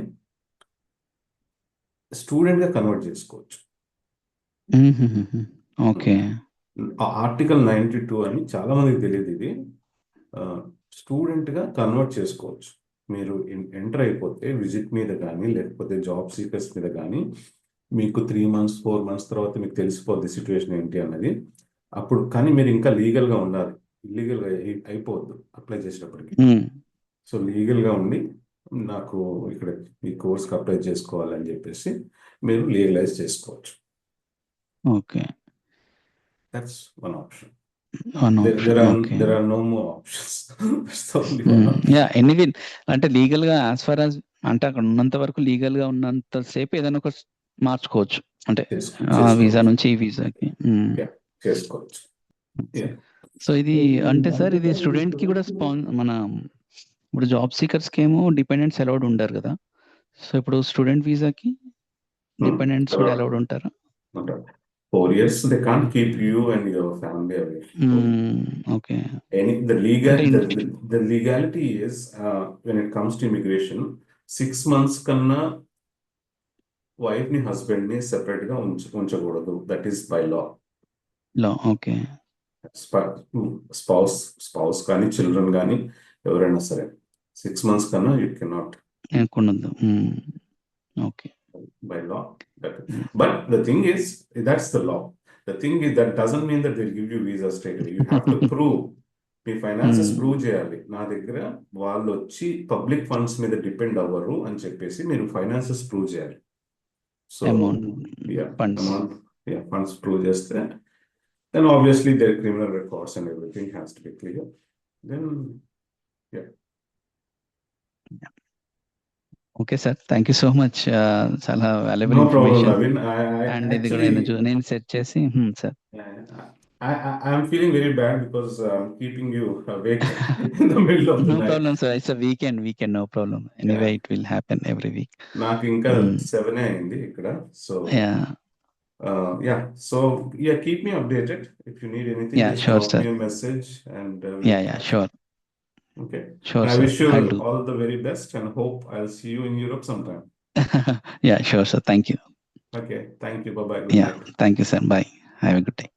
[SPEAKER 1] స్టూడెంట్గా కన్వర్ట్ చేసుకోవచ్చు.
[SPEAKER 2] ఓకే.
[SPEAKER 1] ఆర్టికల్ 92 అని చాలా మందికి తెలియదు. ఇది స్టూడెంట్గా కన్వర్ట్ చేసుకోవచ్చు. మీరు ఎంటర్ అయిపోతే విజిట్ మీద కానీ లేకపోతే జాబ్ సీకర్స్ మీద కానీ మీకు 3 months 4 months తర్వాత మీకు తెలిసిపోద్ది సిచ్యువేషన్ ఏంటి అన్నది. అప్పుడు కానీ మీరు ఇంకా లీగల్గా ఉండాలి. ఇల్లీగల్గా అయిపోవద్దు అప్లై చేసేటప్పటికి. సో లీగల్గా ఉండి నాకు ఇక్కడ ఈ కోర్స్కి అప్లై చేసుకోవాలని చెప్పేసి మీరు లీగలైజ్ చేసుకోవచ్చు.
[SPEAKER 2] Okay.
[SPEAKER 1] That's one option.
[SPEAKER 2] Okay.
[SPEAKER 1] There are no more options. That's the only one option.
[SPEAKER 2] Yeah anyway అంటే లీగల్గా యాజ్ ఫార్ యాజ్ అంటే అక్కడ ఉన్నంత వరకు లీగల్గా ఉన్నంత సేపు ఏదైనా ఒక మార్చుకోవచ్చు. అంటే వీసా నుంచి ఈ వీసాకి
[SPEAKER 1] చేసుకోవచ్చు.
[SPEAKER 2] సో ఇది అంటే సార్ ఇది స్టూడెంట్ కి కూడా మన ఇప్పుడు జాబ్ సీకర్స్ కి ఏమో డిపెండెంట్స్ అలౌడ్ ఉండరు కదా. సో ఇప్పుడు స్టూడెంట్ వీసాకి డిపెండెంట్స్ కూడా అలౌడ్ ఉంటారా?
[SPEAKER 1] 4 years they can't keep you and your family away.
[SPEAKER 2] Okay.
[SPEAKER 1] The legality is when it comes to immigration 6 months కన్నా వైఫ్ ని హస్బెండ్ ని సెపరేట్ గా ఉంచకూడదు. That is by law.
[SPEAKER 2] Okay.
[SPEAKER 1] Spouse కానీ children కానీ ఎవరైనా సరే 6 months కన్నా you cannot
[SPEAKER 2] okay
[SPEAKER 1] by law. But the thing is, that's the law. The thing is that doesn't mean that they'll give you visa straight away. You have to prove. Me finances prove చేయాలి. నా దగ్గర వాళ్ళు వచ్చి public funds మీద depend అవ్వరు అని చెప్పేసి మీరు ఫైనాన్సెస్ ప్రూవ్ చేయాలి. సో ఫండ్స్ ప్రూవ్ చేస్తే then obviously their criminal records and everything has to be clear. Then
[SPEAKER 2] okay sir, thank you so much. చాలా వాల్యుబుల్ ఇన్ఫర్మేషన్. అండ్ ఇది నేను సెట్ చేసి sir
[SPEAKER 1] I'm feeling very bad because I'm keeping you awake in the middle of the night.
[SPEAKER 2] No problem sir, it's a weekend, no problem. Anyway, it will happen every week.
[SPEAKER 1] నాకు ఇంకా 7 అయింది ఇక్కడ. So so keep me updated if you need anything.
[SPEAKER 2] Sure sir.
[SPEAKER 1] Drop me a message and
[SPEAKER 2] sure.
[SPEAKER 1] Okay.
[SPEAKER 2] Sure.
[SPEAKER 1] I wish you all the very best and hope I'll see you in Europe sometime.
[SPEAKER 2] Sure sir. Thank you.
[SPEAKER 1] Okay. Thank you. Bye bye.
[SPEAKER 2] Thank you sir. Bye. Have a good day.